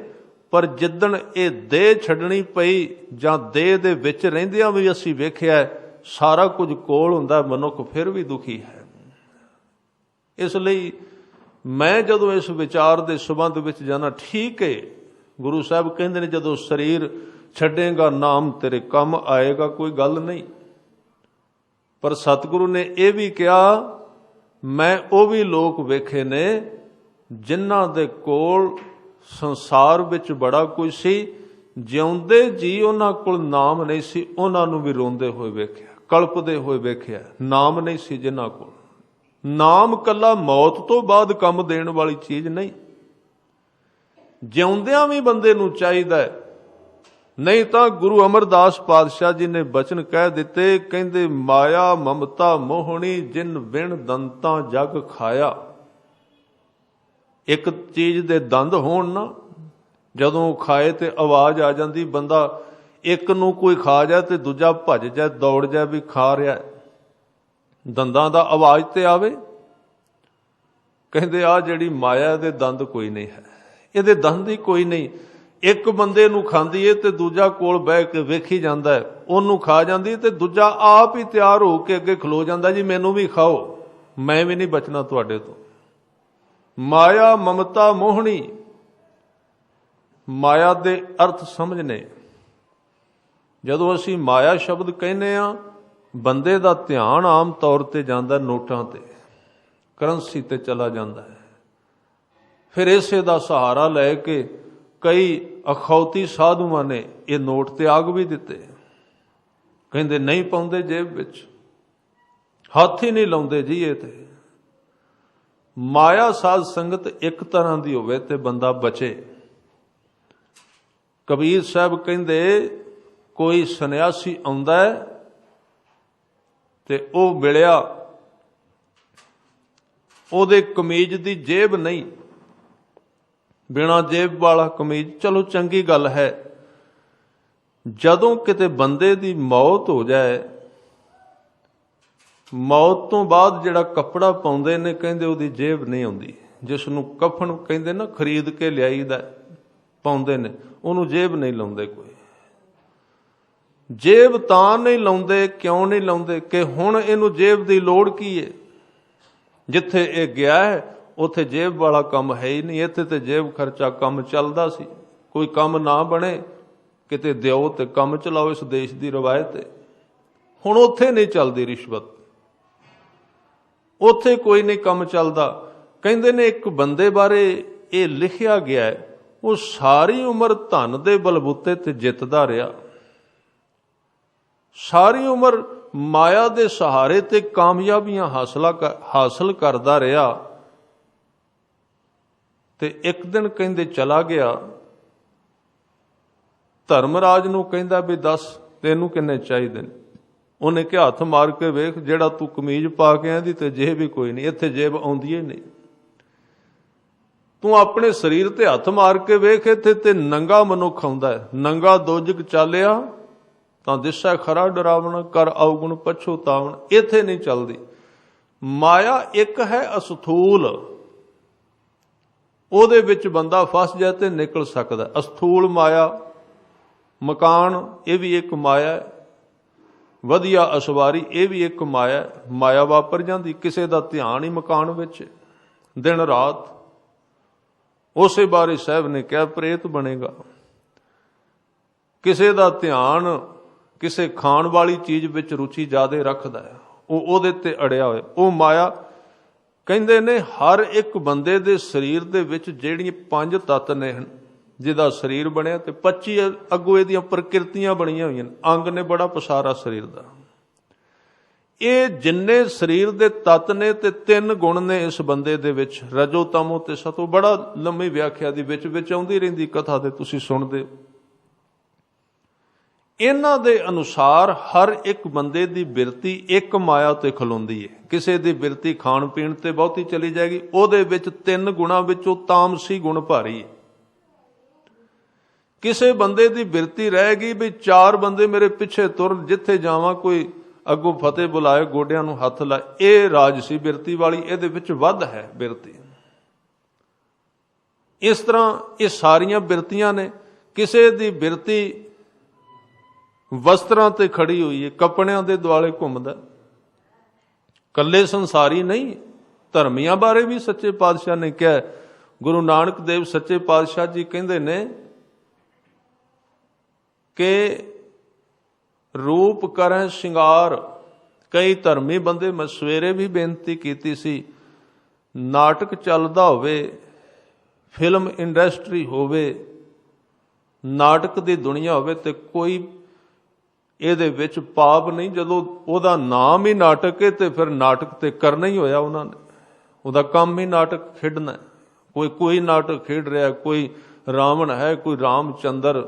ਪਰ ਜਿੱਦਣ ਇਹ ਦੇਹ ਛੱਡਣੀ ਪਈ ਜਾਂ ਦੇਹ ਦੇ ਵਿੱਚ ਰਹਿੰਦਿਆਂ ਵੀ ਅਸੀਂ ਵੇਖਿਆ ਸਾਰਾ ਕੁਝ ਕੋਲ ਹੁੰਦਾ, ਮਨੁੱਖ ਫਿਰ ਵੀ ਦੁਖੀ ਹੈ। ਇਸ ਲਈ ਮੈਂ ਜਦੋਂ ਇਸ ਵਿਚਾਰ ਦੇ ਸੰਬੰਧ ਵਿੱਚ ਜਾਣਾ, ਠੀਕ ਹੈ ਗੁਰੂ ਸਾਹਿਬ ਕਹਿੰਦੇ ਨੇ ਜਦੋਂ ਸਰੀਰ ਛੱਡੇਗਾ ਨਾਮ ਤੇਰੇ ਕੰਮ ਆਏਗਾ, ਕੋਈ ਗੱਲ ਨਹੀਂ। ਪਰ ਸਤਿਗੁਰੂ ਨੇ ਇਹ ਵੀ ਕਿਹਾ, ਮੈਂ ਉਹ ਵੀ ਲੋਕ ਵੇਖੇ ਨੇ ਜਿਨ੍ਹਾਂ ਦੇ ਕੋਲ ਸੰਸਾਰ ਵਿੱਚ ਬੜਾ ਕੁਝ ਸੀ, ਜਿਉਂਦੇ ਜੀ ਉਹਨਾਂ ਕੋਲ ਨਾਮ ਨਹੀਂ ਸੀ, ਉਹਨਾਂ ਨੂੰ ਵੀ ਰੋਂਦੇ ਹੋਏ ਵੇਖਿਆ, ਕਲਪਦੇ ਹੋਏ ਵੇਖਿਆ। ਨਾਮ ਨਹੀਂ ਸੀ ਜਿਨ੍ਹਾਂ ਕੋਲ। ਨਾਮ ਕੱਲਾ ਮੌਤ ਤੋਂ ਬਾਅਦ ਕੰਮ ਦੇਣ ਵਾਲੀ ਚੀਜ਼ ਨਹੀਂ, ਜਿਉਂਦਿਆਂ ਵੀ ਬੰਦੇ ਨੂੰ ਚਾਹੀਦਾ ਹੈ। ਨਹੀਂ ਤਾਂ ਗੁਰੂ ਅਮਰਦਾਸ ਪਾਤਸ਼ਾਹ ਜੀ ਨੇ ਬਚਨ ਕਹਿ ਦਿੱਤੇ, ਕਹਿੰਦੇ ਮਾਇਆ ਮਮਤਾ ਮੋਹਣੀ ਜਿਨ ਵਿਣ ਦੰਤਾਂ ਜਗ ਖਾਇਆ। ਇੱਕ ਚੀਜ਼ ਦੇ ਦੰਦ ਹੋਣ ਨਾ, ਜਦੋਂ ਖਾਏ ਤੇ ਆਵਾਜ਼ ਆ ਜਾਂਦੀ, ਬੰਦਾ ਇੱਕ ਨੂੰ ਕੋਈ ਖਾ ਜਾਏ ਤੇ ਦੂਜਾ ਭੱਜ ਜਾਏ, ਦੌੜ ਜਾਏ ਵੀ ਖਾ ਰਿਹਾ, ਦੰਦਾਂ ਦਾ ਆਵਾਜ਼ ਤੇ ਆਵੇ। ਕਹਿੰਦੇ ਆ ਜਿਹੜੀ ਮਾਇਆ ਦੇ ਦੰਦ ਕੋਈ ਨਹੀਂ ਹੈ, ਇਹਦੇ ਦੰਦ ਹੀ ਕੋਈ ਨਹੀਂ। ਇੱਕ ਬੰਦੇ ਨੂੰ ਖਾਂਦੀ ਏ ਤੇ ਦੂਜਾ ਕੋਲ ਬਹਿ ਕੇ ਵੇਖੀ ਜਾਂਦਾ ਹੈ, ਉਹਨੂੰ ਖਾ ਜਾਂਦੀ ਤੇ ਦੂਜਾ ਆਪ ਹੀ ਤਿਆਰ ਹੋ ਕੇ ਅੱਗੇ ਖਲੋ ਜਾਂਦਾ, ਜੀ ਮੈਨੂੰ ਵੀ ਖਾਓ, ਮੈਂ ਵੀ ਨਹੀਂ ਬਚਣਾ ਤੁਹਾਡੇ ਤੋਂ। ਮਾਇਆ ਮਮਤਾ ਮੋਹਣੀ, ਮਾਇਆ ਦੇ ਅਰਥ ਸਮਝਨੇ। ਜਦੋਂ ਅਸੀਂ ਮਾਇਆ ਸ਼ਬਦ ਕਹਿੰਦੇ ਆ, ਬੰਦੇ ਦਾ ਧਿਆਨ ਆਮ ਤੌਰ ਤੇ ਜਾਂਦਾ ਨੋਟਾਂ ਤੇ, ਕਰੰਸੀ ਤੇ ਚਲਾ ਜਾਂਦਾ ਹੈ। ਫਿਰ ਇਸੇ ਦਾ ਸਹਾਰਾ ਲੈ ਕੇ ਕਈ ਅਖੌਤੀ ਸਾਧੂਆਂ ਨੇ ਇਹ ਨੋਟ ਤਿਆਗ ਵੀ ਦਿੱਤੇ। ਕਹਿੰਦੇ ਨਹੀਂ ਪਾਉਂਦੇ ਜੇਬ ਵਿੱਚ, ਹੱਥ ਹੀ ਨਹੀਂ ਲਾਉਂਦੇ ਜੀ। ਇਹ ਤੇ ਮਾਇਆ ਸਾਧ ਸੰਗਤ ਇੱਕ ਤਰ੍ਹਾਂ ਦੀ ਹੋਵੇ ਤੇ ਬੰਦਾ ਬਚੇ। ਕਬੀਰ ਸਾਹਿਬ ਕਹਿੰਦੇ ਕੋਈ ਸੰਨਿਆਸੀ ਆਉਂਦਾ ਹੈ ਤੇ ਉਹ ਮਿਲਿਆ, ਉਹਦੇ ਕਮੀਜ਼ ਦੀ ਜੇਬ ਨਹੀਂ, ਬਿਨਾਂ ਜੇਬ ਵਾਲਾ ਕਮੀਜ਼, ਚਲੋ ਚੰਗੀ ਗੱਲ ਹੈ। ਜਦੋਂ ਕਿਤੇ ਬੰਦੇ ਦੀ ਮੌਤ ਹੋ ਜਾਏ, ਮੌਤ ਤੋਂ ਬਾਅਦ ਜਿਹੜਾ ਕੱਪੜਾ ਪਾਉਂਦੇ ਨੇ, ਕਹਿੰਦੇ ਉਹਦੀ ਜੇਬ ਨਹੀਂ ਆਉਂਦੀ। ਜਿਸ ਨੂੰ ਕਫਨ ਕਹਿੰਦੇ ਨਾ, ਖਰੀਦ ਕੇ ਲਿਆਈਦਾ ਪਾਉਂਦੇ ਨੇ, ਉਹਨੂੰ ਜੇਬ ਨਹੀਂ ਲਾਉਂਦੇ ਕੋਈ। ਜੇਬ ਤਾਂ ਨਹੀਂ ਲਾਉਂਦੇ, ਕਿਉਂ ਨਹੀਂ ਲਾਉਂਦੇ ਕਿ ਹੁਣ ਇਹਨੂੰ ਜੇਬ ਦੀ ਲੋੜ ਕੀ ਹੈ? ਜਿੱਥੇ ਇਹ ਗਿਆ ਹੈ ਉੱਥੇ ਜੇਬ ਵਾਲਾ ਕੰਮ ਹੈ ਹੀ ਨਹੀਂ। ਇੱਥੇ ਤੇ ਜੇਬ ਖਰਚਾ ਕੰਮ ਚੱਲਦਾ ਸੀ, ਕੋਈ ਕੰਮ ਨਾ ਬਣੇ ਕਿਤੇ ਦਿਓ ਤੇ ਕੰਮ ਚਲਾਓ, ਇਸ ਦੇਸ਼ ਦੀ ਰਵਾਇਤ ਹੈ। ਹੁਣ ਉੱਥੇ ਨਹੀਂ ਚੱਲਦੀ ਰਿਸ਼ਵਤ, ਉੱਥੇ ਕੋਈ ਨਹੀਂ ਕੰਮ ਚੱਲਦਾ। ਕਹਿੰਦੇ ਨੇ ਇੱਕ ਬੰਦੇ ਬਾਰੇ ਇਹ ਲਿਖਿਆ ਗਿਆ ਹੈ, ਉਹ ਸਾਰੀ ਉਮਰ ਧਨ ਦੇ ਬਲਬੂਤੇ ਤੇ ਜਿੱਤਦਾ ਰਿਹਾ, ਸਾਰੀ ਉਮਰ ਮਾਇਆ ਦੇ ਸਹਾਰੇ ਤੇ ਕਾਮਯਾਬੀਆਂ ਹਾਸਲ ਕਰਦਾ ਰਿਹਾ, ਤੇ ਇੱਕ ਦਿਨ ਕਹਿੰਦੇ ਚਲਾ ਗਿਆ। ਧਰਮਰਾਜ ਨੂੰ ਕਹਿੰਦਾ ਵੀ ਦੱਸ ਤੈਨੂੰ ਕਿੰਨੇ ਚਾਹੀਦੇ ਨੇ? ਉਹਨੇ ਕਿਹਾ ਹੱਥ ਮਾਰ ਕੇ ਵੇਖ, ਜਿਹੜਾ ਤੂੰ ਕਮੀਜ਼ ਪਾ ਕੇ ਆਂਦੀ ਤੇ ਜੇਬ ਵੀ ਕੋਈ ਨਹੀਂ, ਇੱਥੇ ਜੇਬ ਆਉਂਦੀ ਹੀ ਨਹੀਂ। ਤੂੰ ਆਪਣੇ ਸਰੀਰ ਤੇ ਹੱਥ ਮਾਰ ਕੇ ਵੇਖ, ਇੱਥੇ ਤੇ ਨੰਗਾ ਮਨੁੱਖ ਆਉਂਦਾ ਹੈ, ਨੰਗਾ ਦੋਜਕ ਚਾਲਿਆ ਤਾਂ ਦਿਸੈ ਖਰਾ ਡਰਾਵਣ, ਕਰ ਆਉਗੁਣ ਪਛੋਤਾਵਣ। ਇੱਥੇ ਨਹੀਂ ਚੱਲਦੀ ਮਾਇਆ। ਇੱਕ ਹੈ ਅਸਥੂਲ, ਉਹਦੇ ਵਿੱਚ ਬੰਦਾ ਫਸ ਜਾਏ ਤੇ ਨਿਕਲ ਸਕਦਾ। ਅਸਥੂਲ ਮਾਇਆ, ਮਕਾਨ ਇਹ ਵੀ ਇੱਕ ਮਾਇਆ ਹੈ, ਵਧੀਆ ਅਸਵਾਰੀ ਇਹ ਵੀ ਇੱਕ ਮਾਇਆ। ਮਾਇਆ ਵਾਪਰ ਜਾਂਦੀ, ਕਿਸੇ ਦਾ ਧਿਆਨ ਹੀ ਮਕਾਨ ਵਿੱਚ ਦਿਨ ਰਾਤ। ਉਸੇ ਬਾਰੇ ਸਾਹਿਬ ਨੇ ਕਿਹਾ ਪ੍ਰੇਤ ਬਣੇਗਾ। ਕਿਸੇ ਦਾ ਧਿਆਨ ਕਿਸੇ ਖਾਣ ਵਾਲੀ ਚੀਜ਼ ਵਿੱਚ ਰੁਚੀ ਜ਼ਿਆਦਾ ਰੱਖਦਾ ਹੈ, ਉਹ ਉਹਦੇ ਤੇ ਅੜਿਆ ਹੋਇਆ, ਉਹ ਮਾਇਆ। ਕਹਿੰਦੇ ਨੇ ਹਰ ਇੱਕ ਬੰਦੇ ਦੇ ਸਰੀਰ ਦੇ ਵਿੱਚ ਜਿਹੜੀਆਂ 5 ਤੱਤ ਨੇ, ਜਿਹਦਾ ਸਰੀਰ ਬਣਿਆ ਤੇ 25 ਅੱਗੋਂ ਇਹਦੀਆਂ ਪ੍ਰਕਿਰਤੀਆਂ ਬਣੀਆਂ ਹੋਈਆਂ ਨੇ, ਅੰਗ ਨੇ ਬੜਾ ਪਸਾਰਾ ਸਰੀਰ ਦਾ। ਇਹ ਜਿੰਨੇ ਸਰੀਰ ਦੇ ਤੱਤ ਨੇ ਤੇ 3 ਗੁਣ ਨੇ ਇਸ ਬੰਦੇ ਦੇ ਵਿੱਚ, ਰਜੋ ਤਮੋ ਤੇ ਸਤੋ। ਬੜਾ ਲੰਮੀ ਵਿਆਖਿਆ ਦੀ ਵਿੱਚ ਆਉਂਦੀ ਰਹਿੰਦੀ ਕਥਾ ਤੇ, ਤੁਸੀਂ ਸੁਣਦੇ। ਇਹਨਾਂ ਦੇ ਅਨੁਸਾਰ ਹਰ ਇੱਕ ਬੰਦੇ ਦੀ ਬਿਰਤੀ ਇੱਕ ਮਾਇਆ ਤੇ ਖਲੋਂਦੀ ਹੈ। ਕਿਸੇ ਦੀ ਬਿਰਤੀ ਖਾਣ ਪੀਣ ਤੇ ਬਹੁਤੀ ਚਲੀ ਜਾਏਗੀ, ਉਹਦੇ ਵਿੱਚ 3 ਗੁਣਾਂ ਵਿੱਚੋਂ ਤਾਮਸੀ ਗੁਣ ਭਾਰੀ ਹੈ। ਕਿਸੇ ਬੰਦੇ ਦੀ ਬਿਰਤੀ ਰਹੇਗੀ ਵੀ 4 ਬੰਦੇ ਮੇਰੇ ਪਿੱਛੇ ਤੁਰਨ, ਜਿੱਥੇ ਜਾਵਾਂ ਕੋਈ ਅੱਗੋਂ ਫਤਿਹ ਬੁਲਾਏ, ਗੋਡਿਆਂ ਨੂੰ ਹੱਥ ਲਾਏ, ਇਹ ਰਾਜਸੀ ਬਿਰਤੀ ਵਾਲੀ, ਇਹਦੇ ਵਿੱਚ ਵੱਧ ਹੈ ਬਿਰਤੀ। ਇਸ ਤਰ੍ਹਾਂ ਇਹ ਸਾਰੀਆਂ ਬਿਰਤੀਆਂ ਨੇ। ਕਿਸੇ ਦੀ ਬਿਰਤੀ ਵਸਤਰਾਂ ਤੇ ਖੜੀ ਹੋਈ ਹੈ, ਕੱਪੜਿਆਂ ਦੇ ਦੁਆਲੇ ਘੁੰਮਦਾ, ਕੱਲੇ ਸੰਸਾਰੀ ਨਹੀਂ। ਧਰਮੀਆਂ ਬਾਰੇ ਵੀ ਸੱਚੇ ਪਾਤਸ਼ਾਹ ਨੇ ਕਿਹਾ। ਗੁਰੂ ਨਾਨਕ ਦੇਵ ਸੱਚੇ ਪਾਤਸ਼ਾਹ ਜੀ ਕਹਿੰਦੇ ਨੇ ਕਿ ਰੂਪ ਕਰੈ ਸ਼ਿੰਗਾਰ। ਕਈ ਧਰਮੀ ਬੰਦੇ, ਮੈਂ ਸਵੇਰੇ ਵੀ ਬੇਨਤੀ ਕੀਤੀ ਸੀ, ਨਾਟਕ ਚੱਲਦਾ ਹੋਵੇ, ਫਿਲਮ ਇੰਡਸਟਰੀ ਹੋਵੇ, ਨਾਟਕ ਦੀ ਦੁਨੀਆ ਹੋਵੇ, ਤੇ ਕੋਈ ਇਹਦੇ ਵਿੱਚ ਪਾਪ ਨਹੀਂ। ਜਦੋਂ ਉਹਦਾ ਨਾਮ ਹੀ ਨਾਟਕ ਹੈ ਤੇ ਫਿਰ ਨਾਟਕ ਤੇ ਕਰਨਾ ਹੀ ਹੋਇਆ ਉਹਨਾਂ ਨੇ, ਉਹਦਾ ਕੰਮ ਹੀ ਨਾਟਕ ਖੇਡਣਾ। ਕੋਈ ਨਾਟਕ ਖੇਡ ਰਿਹਾ, ਕੋਈ ਰਾਵਣ ਹੈ, ਕੋਈ ਰਾਮਚੰਦਰ,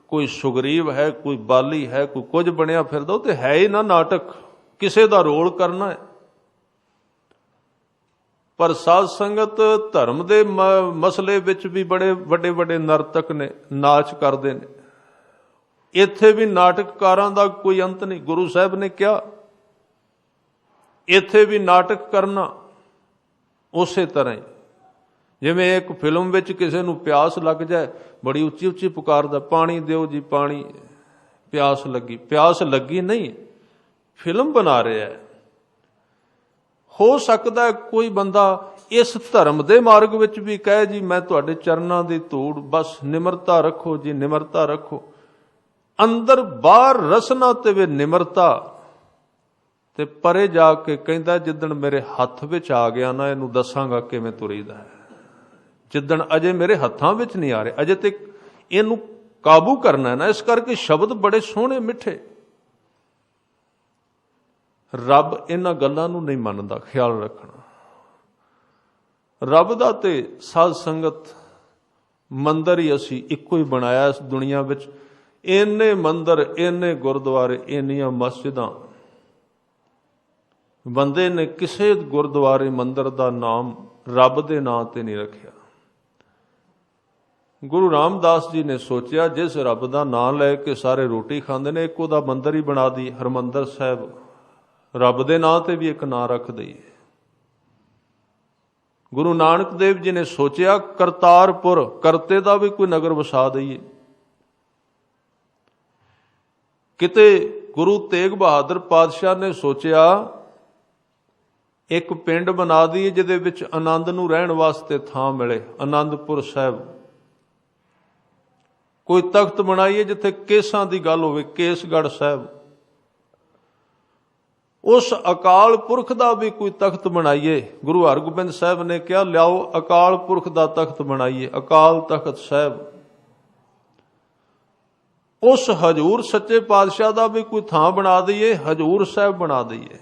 ਕੋਈ ਸੁਗਰੀਵ ਹੈ, ਕੋਈ ਬਾਲੀ ਹੈ, ਕੋਈ ਕੁਝ ਬਣਿਆ ਫਿਰਦਾ, ਉਹ ਤੇ ਹੈ ਹੀ ਨਾ ਨਾਟਕ, ਕਿਸੇ ਦਾ ਰੋਲ ਕਰਨਾ ਹੈ। ਪਰ ਸਾਧ ਸੰਗਤ ਧਰਮ ਦੇ ਮਸਲੇ ਵਿੱਚ ਵੀ ਬੜੇ ਵੱਡੇ ਵੱਡੇ ਨਰਤਕ ਨੇ, ਨਾਚ ਕਰਦੇ ਨੇ। ਇੱਥੇ ਵੀ ਨਾਟਕਕਾਰਾਂ ਦਾ ਕੋਈ ਅੰਤ ਨਹੀਂ। ਗੁਰੂ ਸਾਹਿਬ ਨੇ ਕਿਹਾ ਇੱਥੇ ਵੀ ਨਾਟਕ ਕਰਨਾ। ਉਸੇ ਤਰ੍ਹਾਂ ਹੀ ਜਿਵੇਂ ਇੱਕ ਫਿਲਮ ਵਿੱਚ ਕਿਸੇ ਨੂੰ ਪਿਆਸ ਲੱਗ ਜਾਏ, ਬੜੀ ਉੱਚੀ ਉੱਚੀ ਪੁਕਾਰਦਾ, ਪਾਣੀ ਦਿਓ ਜੀ ਪਾਣੀ, ਪਿਆਸ ਲੱਗੀ। ਪਿਆਸ ਲੱਗੀ ਨਹੀਂ, ਫਿਲਮ ਬਣਾ ਰਿਹਾ ਹੈ। ਹੋ ਸਕਦਾ ਹੈ ਕੋਈ ਬੰਦਾ ਇਸ ਧਰਮ ਦੇ ਮਾਰਗ ਵਿੱਚ ਵੀ ਕਹੇ ਜੀ ਮੈਂ ਤੁਹਾਡੇ ਚਰਨਾਂ ਦੀ ਧੂੜ, ਬਸ ਨਿਮਰਤਾ ਰੱਖੋ ਜੀ, ਨਿਮਰਤਾ ਰੱਖੋ। ਅੰਦਰ ਬਾਹਰ ਰਸਨਾ ਤੇ ਵੇ ਨਿਮਰਤਾ, ਤੇ ਪਰੇ ਜਾ ਕੇ ਕਹਿੰਦਾ ਜਿੱਦਣ ਮੇਰੇ ਹੱਥ ਵਿੱਚ ਆ ਗਿਆ ਨਾ, ਇਹਨੂੰ ਦੱਸਾਂਗਾ ਕਿਵੇਂ ਤੁਰੀਦਾ ਹੈ। ਜਿੱਦਣ ਅਜੇ ਮੇਰੇ ਹੱਥਾਂ ਵਿੱਚ ਨਹੀਂ ਆ ਰਿਹਾ, ਅਜੇ ਤੇ ਇਹਨੂੰ ਕਾਬੂ ਕਰਨਾ ਨਾ। ਇਸ ਕਰਕੇ ਸ਼ਬਦ ਬੜੇ ਸੋਹਣੇ ਮਿੱਠੇ। ਰੱਬ ਇਹਨਾਂ ਗੱਲਾਂ ਨੂੰ ਨਹੀਂ ਮੰਨਦਾ, ਖਿਆਲ ਰੱਖਣਾ। ਰੱਬ ਦਾ ਤੇ ਸਾਧ ਸੰਗਤ ਮੰਦਰ ਹੀ ਅਸੀਂ ਇੱਕੋ ਹੀ ਬਣਾਇਆ ਇਸ ਦੁਨੀਆ ਵਿੱਚ। ਇੰਨੇ ਮੰਦਰ, ਇੰਨੇ ਗੁਰਦੁਆਰੇ, ਇੰਨੀਆਂ ਮਸਜਿਦਾਂ, ਬੰਦੇ ਨੇ ਕਿਸੇ ਗੁਰਦੁਆਰੇ ਮੰਦਰ ਦਾ ਨਾਮ ਰੱਬ ਦੇ ਨਾਂ ਤੇ ਨਹੀਂ ਰੱਖਿਆ। ਗੁਰੂ ਰਾਮਦਾਸ ਜੀ ਨੇ ਸੋਚਿਆ ਜਿਸ ਰੱਬ ਦਾ ਨਾਮ ਲੈ ਕੇ ਸਾਰੇ ਰੋਟੀ ਖਾਂਦੇ ਨੇ, ਇੱਕ ਉਹਦਾ ਮੰਦਰ ਹੀ ਬਣਾ ਦੀ, ਹਰਮੰਦਰ ਸਾਹਿਬ। ਰੱਬ ਦੇ ਨਾਂ ਤੇ ਵੀ ਇੱਕ ਨਾਂ ਰੱਖ ਦਈਏ। ਗੁਰੂ ਨਾਨਕ ਦੇਵ ਜੀ ਨੇ ਸੋਚਿਆ ਕਰਤਾਰਪੁਰ, ਕਰਤੇ ਦਾ ਵੀ ਕੋਈ ਨਗਰ ਵਸਾ ਦਈਏ। ਕਿਤੇ ਗੁਰੂ ਤੇਗ ਬਹਾਦਰ ਪਾਤਸ਼ਾਹ ਨੇ ਸੋਚਿਆ ਇੱਕ ਪਿੰਡ ਬਣਾ ਦਈਏ ਜਿਹਦੇ ਵਿੱਚ ਆਨੰਦ ਨੂੰ ਰਹਿਣ ਵਾਸਤੇ ਥਾਂ ਮਿਲੇ, ਆਨੰਦਪੁਰ ਸਾਹਿਬ। ਕੋਈ ਤਖਤ ਬਣਾਈਏ ਜਿੱਥੇ ਕੇਸਾਂ ਦੀ ਗੱਲ ਹੋਵੇ, ਕੇਸਗੜ੍ਹ ਸਾਹਿਬ। ਉਸ ਅਕਾਲ ਪੁਰਖ ਦਾ ਵੀ ਕੋਈ ਤਖਤ ਬਣਾਈਏ। ਗੁਰੂ ਹਰਗੋਬਿੰਦ ਸਾਹਿਬ ਨੇ ਕਿਹਾ ਲਿਆਓ ਅਕਾਲ ਪੁਰਖ ਦਾ ਤਖਤ ਬਣਾਈਏ, ਅਕਾਲ ਤਖਤ ਸਾਹਿਬ। ਉਸ ਹਜੂਰ ਸੱਚੇ ਪਾਤਸ਼ਾਹ ਦਾ ਵੀ ਕੋਈ ਥਾਂ ਬਣਾ ਦਈਏ, ਹਜੂਰ ਸਾਹਿਬ ਬਣਾ ਦਈਏ।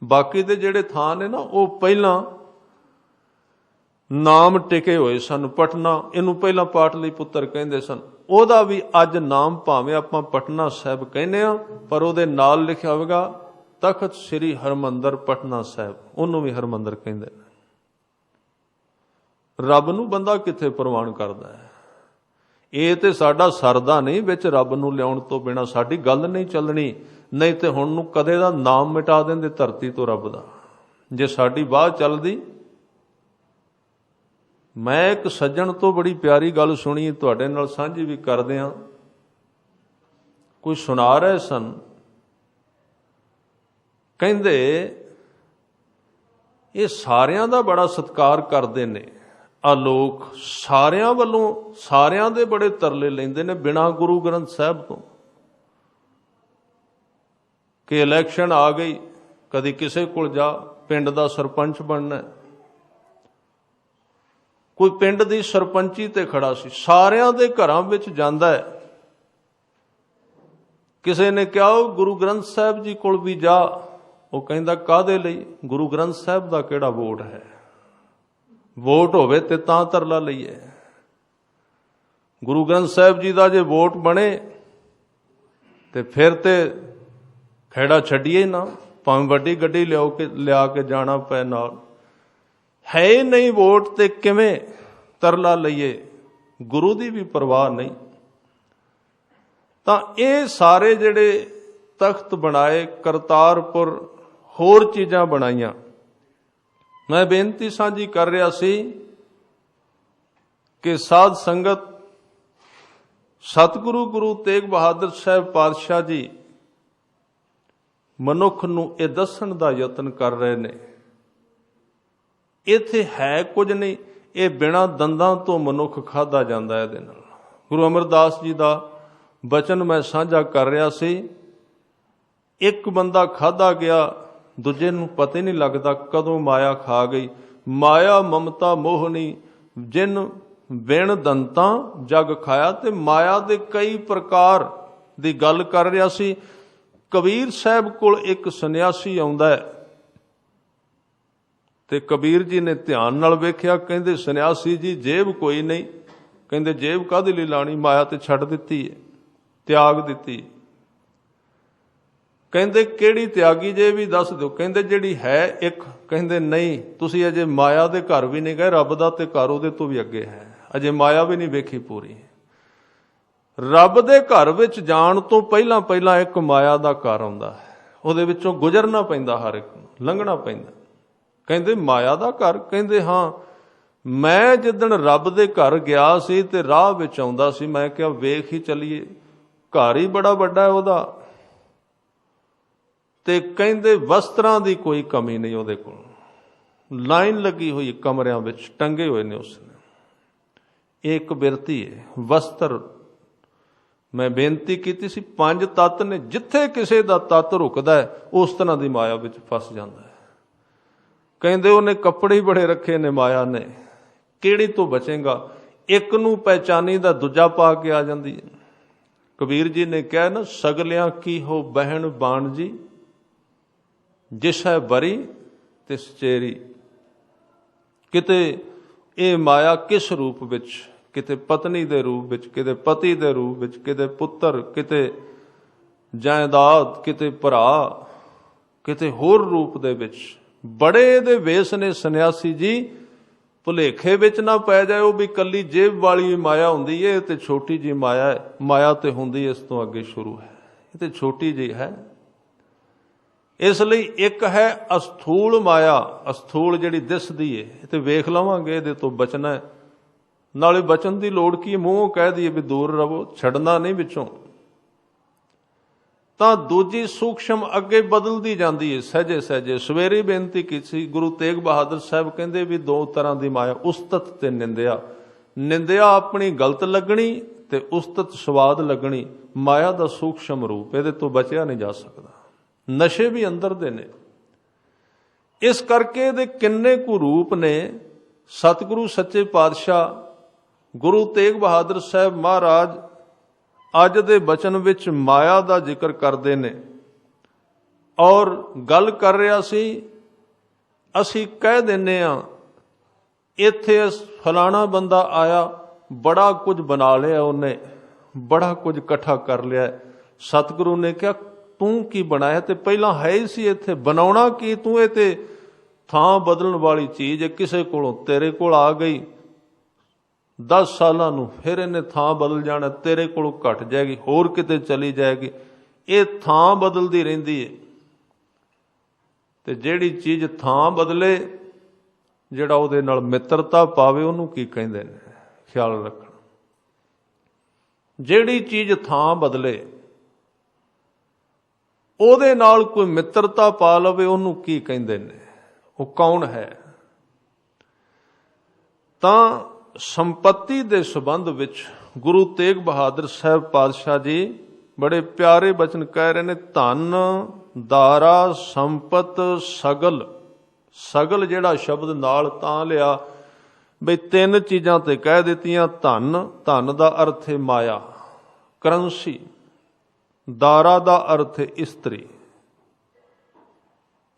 ਬਾਕੀ ਦੇ ਜਿਹੜੇ ਥਾਂ ਨੇ ਨਾ, ਉਹ ਪਹਿਲਾਂ ਨਾਮ ਟਿਕੇ ਹੋਏ ਸਨ। ਪਟਨਾ, ਇਹਨੂੰ ਪਹਿਲਾਂ ਪਾਟਲੀ ਪੁੱਤਰ ਕਹਿੰਦੇ ਸਨ, ਉਹਦਾ ਵੀ ਅੱਜ ਨਾਮ ਭਾਵੇਂ ਆਪਾਂ ਪਟਨਾ ਸਾਹਿਬ ਕਹਿੰਦੇ ਆ, ਪਰ ਉਹਦੇ ਨਾਲ ਲਿਖਿਆ ਹੋਵੇਗਾ ਤਖਤ ਸ੍ਰੀ ਹਰਮੰਦਰ ਪਟਨਾ ਸਾਹਿਬ, ਉਹਨੂੰ ਵੀ ਹਰਮੰਦਰ ਕਹਿੰਦੇ ਨੇ। ਰੱਬ ਨੂੰ ਬੰਦਾ ਕਿੱਥੇ ਪ੍ਰਵਾਨ ਕਰਦਾ ਹੈ? ਇਹ ਤੇ ਸਾਡਾ ਸਰਦਾ ਨਹੀਂ, ਵਿੱਚ ਰੱਬ ਨੂੰ ਲਿਆਉਣ ਤੋਂ ਬਿਨਾਂ ਸਾਡੀ ਗੱਲ ਨਹੀਂ ਚੱਲਣੀ। ਨਹੀਂ ਤੇ ਹੁਣ ਨੂੰ ਕਦੇ ਦਾ ਨਾਮ ਮਿਟਾ ਦਿੰਦੇ ਧਰਤੀ ਤੋਂ ਰੱਬ ਦਾ, ਜੇ ਸਾਡੀ ਬਾਤ ਚੱਲਦੀ। ਮੈਂ ਇੱਕ ਸੱਜਣ ਤੋਂ ਬੜੀ ਪਿਆਰੀ ਗੱਲ ਸੁਣੀ, ਤੁਹਾਡੇ ਨਾਲ ਸਾਂਝੀ ਵੀ ਕਰਦੇ ਹਾਂ। ਕੋਈ ਸੁਣਾ ਰਹੇ ਸਨ, ਕਹਿੰਦੇ ਇਹ ਸਾਰਿਆਂ ਦਾ ਬੜਾ ਸਤਿਕਾਰ ਕਰਦੇ ਨੇ ਆ ਲੋਕ, ਸਾਰਿਆਂ ਵੱਲੋਂ ਸਾਰਿਆਂ ਦੇ ਬੜੇ ਤਰਲੇ ਲੈਂਦੇ ਨੇ ਬਿਨਾਂ ਗੁਰੂ ਗ੍ਰੰਥ ਸਾਹਿਬ ਤੋਂ। ਕਿ ਇਲੈਕਸ਼ਨ ਆ ਗਈ, ਕਦੀ ਕਿਸੇ ਕੋਲ ਜਾ, ਪਿੰਡ ਦਾ ਸਰਪੰਚ ਬਣਨਾ। ਕੋਈ ਪਿੰਡ ਦੀ ਸਰਪੰਚੀ ਤੇ ਖੜਾ ਸੀ, ਸਾਰਿਆਂ ਦੇ ਘਰਾਂ ਵਿੱਚ ਜਾਂਦਾ ਹੈ। ਕਿਸੇ ਨੇ ਕਿਹਾ ਉਹ ਗੁਰੂ ਗ੍ਰੰਥ ਸਾਹਿਬ ਜੀ ਕੋਲ ਵੀ ਜਾ। ਉਹ ਕਹਿੰਦਾ ਕਾਹਦੇ ਲਈ? ਗੁਰੂ ਗ੍ਰੰਥ ਸਾਹਿਬ ਦਾ ਕਿਹੜਾ ਵੋਟ ਹੈ? ਵੋਟ ਹੋਵੇ ਤੇ ਤਾਂ ਤਰਲਾ ਲਈਏ। ਗੁਰੂ ਗ੍ਰੰਥ ਸਾਹਿਬ ਜੀ ਦਾ ਜੇ ਵੋਟ ਬਣੇ ਤੇ ਫਿਰ ਤੇ ਖਹਿੜਾ ਛੱਡੀਏ ਨਾ, ਭਾਵੇਂ ਵੱਡੀ ਗੱਡੀ ਲਿਆ ਕੇ ਜਾਣਾ ਪਏ ਨਾਲ। ਹੈ ਨਹੀਂ ਵੋਟ ਤੇ ਕਿਵੇਂ ਤਰਲਾ ਲਈਏ? गुरु की भी परवाह नहीं। तो ये सारे जिहड़े तख्त बनाए, करतारपुर होर चीज़ां बनाईयां, मैं बेनती साझी कर रहा सी कि साध संगत सतगुरु गुरु तेग बहादुर साहब पातशाह जी मनुख नूं ये दस्सण दा यतन कर रहे ने, इत्थे है कुछ नहीं, ये बिना दंदां तो मनुख खाधा जांदा है। इहदे नाल गुरु अमरदास जी दा बचन मैं साझा कर रहा सी, एक बंदा खाधा गया, दूजे नूं पता ही नहीं लगता कदों माया खा गई। माया ममता मोहनी जिन बिन दंतां जग खाया। ते माया दे कई प्रकार दी गल कर रहा सी। कबीर साहब कोल एक सन्यासी आउंदा है ते कबीर जी ने ध्यान नाल वेख्या, कहंदे सन्यासी जी जेब कोई नहीं। कहंदे जेब काहदे लई लाणी, माया ते छड्ड दित्ती है, त्याग दित्ती। कहंदे किहड़ी त्यागी जे भी दस दो। कहंदे जिहड़ी है एक। कहंदे नहीं, तुसीं अजे माया दे घर भी नहीं गए, रब दा ते घर उहदे तो भी अगे है, अजे माया भी नहीं वेखी पूरी। रब दे घर विच जाण तो पहिलां पहिलां एक माया दा घर आउंदा है, उहदे विचों गुजरना पैंदा, हर एक नूं लंघना पैंदा। कहंदे माया दा घर? कहंदे हाँ, मैं जिद्दण रब दे घर गया सी ते राह विच आउंदा सी, मैं कहा वेख ही चलीए, घर ही बड़ा वड्डा है उहदा। ते कहंदे वस्त्रां दी कोई कमी नहीं उहदे कोल, लाइन लगी हुई कमरियां विच टंगे हुए ने उसने। एक बिरती है वस्त्र। मैं बेनती कीती सी, 5 तत्त ने, जिथे किसी दा तत्त रुकदा है उस तरह दी माया विच फस जांदा है। कहंदे उहने कपड़े ही बड़े रखे ने माया ने, किहड़ी तो बचेगा। एक नूं पहचानी दा दूजा पा के आ जांदी है। कबीर जी ने कहा ना, सगलियां की हो बहन बाण जी, जिस है बरी तिस चेरी। किते ये माया किस रूप विच, किते पत्नी दे रूप विच, किते पति दे रूप विच, किते पुत्र, किते जायदाद, किते भरा, किते होर रूप दे विच। बड़े दे वेस ने सन्यासी जी, भुलेखे विच ना पै जाओ भी कली जेब वाली माया हुंदी है, ते छोटी जी माया है। माया ते हुंदी इस तो अगे शुरू है, ये ते छोटी जी है। इसलिए एक है अस्थूल माया, अस्थूल जिहड़ी दिसदी है, ते वेख लवांगे, इहदे तो बचना है। नाले बचन की लोड़ की, मूँहों कह दईए भी दूर रहो, छड़ना नहीं विचों। तां दूजी सूक्ष्म अगे बदलती जाती है सहजे सहजे। सवेरे बेनती की सी, गुरु तेग बहादुर साहब कहंदे भी 2 तरह की माया, उस्तत ते निंदिया। निंदिया अपनी गलत लगनी ते उस्तत स्वाद लगनी, माया का सूक्ष्म रूप, इहदे तो बचिया नहीं जा सकता। नशे भी अंदर दे ने, इस करके इहदे किन्ने कु रूप ने। सतगुरु सच्चे पातशाह गुरु तेग बहादुर साहब महाराज अज दे बचन विच माया का जिक्र करते ने और गल कर रहा सी। असी कह देने आ, इत्थे फलाना बंदा आया, बड़ा कुछ बना लिया उन्हें, बड़ा कुछ इकट्ठा कर लिया। सतगुरु ने कहा तू की बनाया, ते पहला है ही सी इत्थे, बनाउणा की तू, ये ते थां बदलण वाली चीज़ है, किसे कोलों तेरे कोल आ गई, 10 सालां नूं फिर इन्हें थां बदल जाना, तेरे कोलों घट जाएगी, होर किते चली जाएगी। ये थां बदलती रहिंदी है। ते जिहड़ी चीज़ थां बदले, जिहड़ा उहदे नाल मित्रता पावे, उहनूं की कहिंदे ने, ख्याल रखना। जिहड़ी चीज़ थां बदले, उहदे नाल कोई मित्रता पा लवे, उहनूं की कहिंदे ने, वो कौन है। तां संपत्ति दे संबंध विच गुरु तेग बहादुर साहब पातशाह जी बड़े प्यारे बचन कह रहे ने। धन दारा संपत सगल, सगल जिहड़ा शब्द नाल तां लिया बई 3 चीज़ां ते कह दित्तियां। धन, धन दा अर्थ है माया, करंसी। दारा दा अर्थ है इस्त्री।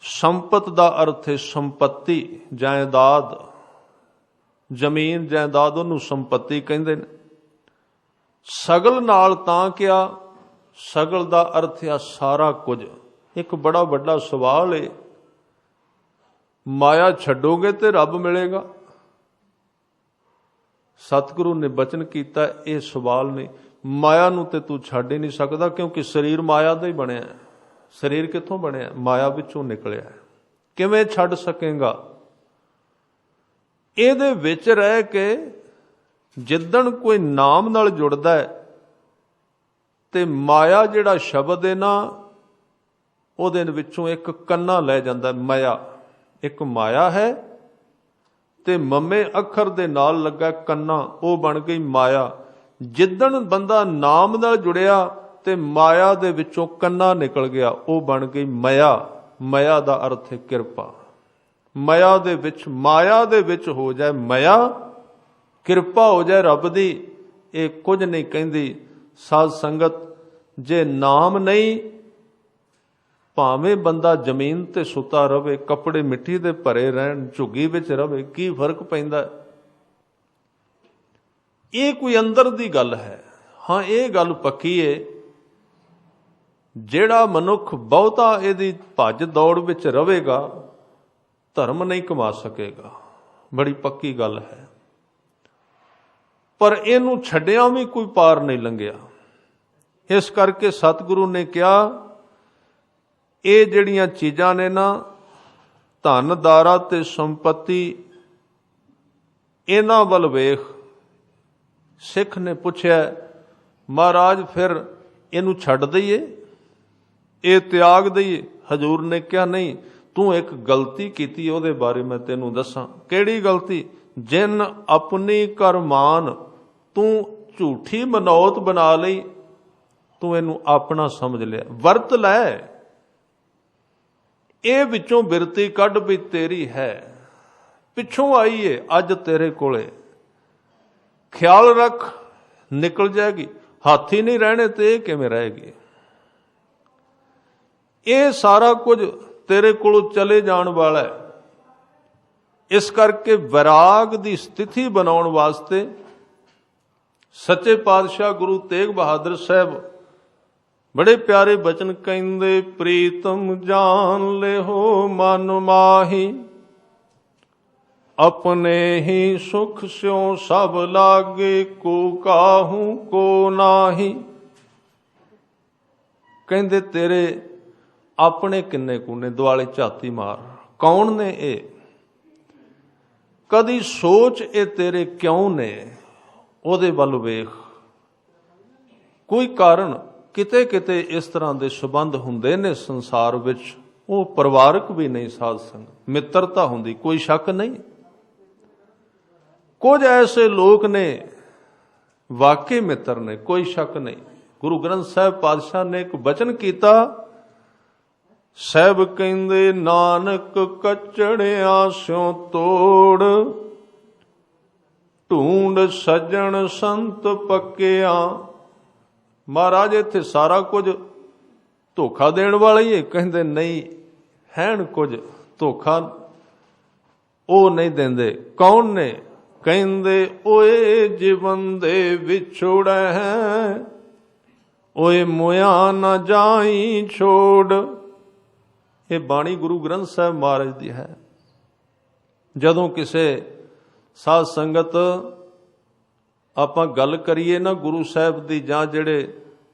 संपत दा अर्थ है संपत्ति, जायदाद, जमीन जायदाद, उन्होंने संपत्ति कहते हैं। सगल नाल तां क्या, सगल दा अर्थ है सारा कुछ। एक बड़ा बड़ा सवाल है, माया छड्डोगे तो रब मिलेगा, सतगुरु ने बचन किया, ये सवाल नहीं। माया नूं ते तू छड्ड ही नहीं सकदा, क्योंकि शरीर माया दा ही बनिया। शरीर कित्थों बनिया? माया विचों निकलिया। किवें छड्ड सकेगा? इहदे विच रह के जिद्दण कोई नाम नाल जुड़दा है ते माया जिहड़ा शब्द है ना, ਉਹਦੇ ਵਿੱਚੋਂ एक कन्ना लै ਜਾਂਦਾ। माया एक माया है ते मम्मे अखर दे नाल लगा कन्ना, वो बन गई माया। जिद्दण बंदा नाम नाल जुड़िया ते माया दे विचों कन्ना निकल गया, वो बन गई माया। माया दा अर्थ है किरपा। माया दे विच, माया दे विच हो जाए माया, किरपा हो जाए रब दी, ये कुछ नहीं कहंदी। साध संगत जे नाम नहीं, भावें बंदा जमीन ते सुता रवे, कपड़े मिट्टी दे भरे रहन, झुग्गी विच रवे, की फर्क पैंदा? ये कोई अंदर दी गल है। हाँ, ये गल पक्की है, जेड़ा मनुख बहुता इहदी भज दौड़ विच रवेगा, धर्म नहीं कमा सकेगा। बड़ी पक्की गल है। पर इहनूं छड्डिया भी कोई पार नहीं लंघिया। इस करके सतगुरु ने कहा, ਇਹ ਜਿਹੜੀਆਂ ਚੀਜ਼ਾਂ ਨੇ ਨਾ, ਧਨ ਦਾਰਾ ਤੇ ਸੰਪत्ति, ਇਹਨਾਂ ਵੱਲ ਵੇਖ। ਸਿੱਖ ਨੇ ਪੁੱਛਿਆ, ਮਹਾਰਾਜ ਫਿਰ ਇਹਨੂੰ ਛੱਡ ਦਈਏ, ਇਹ ਤਿਆਗ ਦਈਏ? ਹਜ਼ੂਰ ਨੇ ਕਿਹਾ, ਨਹੀਂ, ਤੂੰ ਇੱਕ ਗਲਤੀ ਕੀਤੀ, ਉਹਦੇ ਬਾਰੇ ਮੈਂ ਤੈਨੂੰ ਦੱਸਾਂ। ਕਿਹੜੀ ਗਲਤੀ? ਜਿਨ ਆਪਣੀ ਕਰਮਾਨ, ਤੂੰ ਝੂਠੀ ਮਨੌਤ ਬਣਾ ਲਈ, ਤੂੰ ਇਹਨੂੰ ਆਪਣਾ ਸਮਝ ਲਿਆ। ਵਰਤ ਲੈ, ਇਹ ਵਿੱਚੋਂ ਬਿਰਤੀ ਕੱਢ ਵੀ ਤੇਰੀ ਹੈ, ਪਿੱਛੋਂ ਆਈ ਏ, ਅੱਜ ਤੇਰੇ ਕੋਲੇ। ਖਿਆਲ ਰੱਖ, ਨਿਕਲ ਜਾਏਗੀ। ਹੱਥ ਹੀ ਨਹੀਂ ਰਹਿਣੇ ਤੇ ਇਹ ਕਿਵੇਂ ਰਹੇਗੀ? ਇਹ ਸਾਰਾ ਕੁਝ ਤੇਰੇ ਕੋਲੋਂ ਚਲੇ ਜਾਣ ਵਾਲਾ ਹੈ। ਇਸ ਕਰਕੇ ਵਿਰਾਗ ਦੀ ਸਥਿਤੀ ਬਣਾਉਣ ਵਾਸਤੇ ਸੱਚੇ ਪਾਤਸ਼ਾਹ ਗੁਰੂ ਤੇਗ ਬਹਾਦਰ ਸਾਹਿਬ बड़े प्यारे बचन कहंदे, प्रीतम जान ले हो मन माही, अपने ही सुख स्यों सब लागे, को काहू को नाही। कहंदे तेरे अपने किन्ने कूने, दुआले झाती मार। कौन ने ये? कदी सोच ये तेरे क्यों ने, ओदे वल वेख। कोई कारण किते किते इस तरह के संबंध हुंदे ने संसार विच, वो परिवारक भी नहीं, साध संग मित्रता हुंदी, कोई शक नहीं। कुछ ऐसे लोग ने वाकई मित्र ने, कोई शक नहीं। गुरु ग्रंथ साहिब पातशाह ने एक बचन किया, साहिब कहंदे, नानक कचड़िया स्यों तोड़, ढूंढ सज्जण संत पक्किया। महाराज इत्थे सारा कुछ धोखा देण वाला ही है? कहंदे नहीं, हैन कुछ धोखा वो नहीं देंदे। कौन ने? कहंदे, ओए जीवन दे विछोड़े हैं, ओए मोया ना जाई छोड़। ये बाणी गुरु ग्रंथ साहिब महाराज दी है। जदों किसे साध संगत ਆਪਾਂ ਗੱਲ ਕਰੀਏ ਨਾ ਗੁਰੂ ਸਾਹਿਬ ਦੀ, ਜਾਂ ਜਿਹੜੇ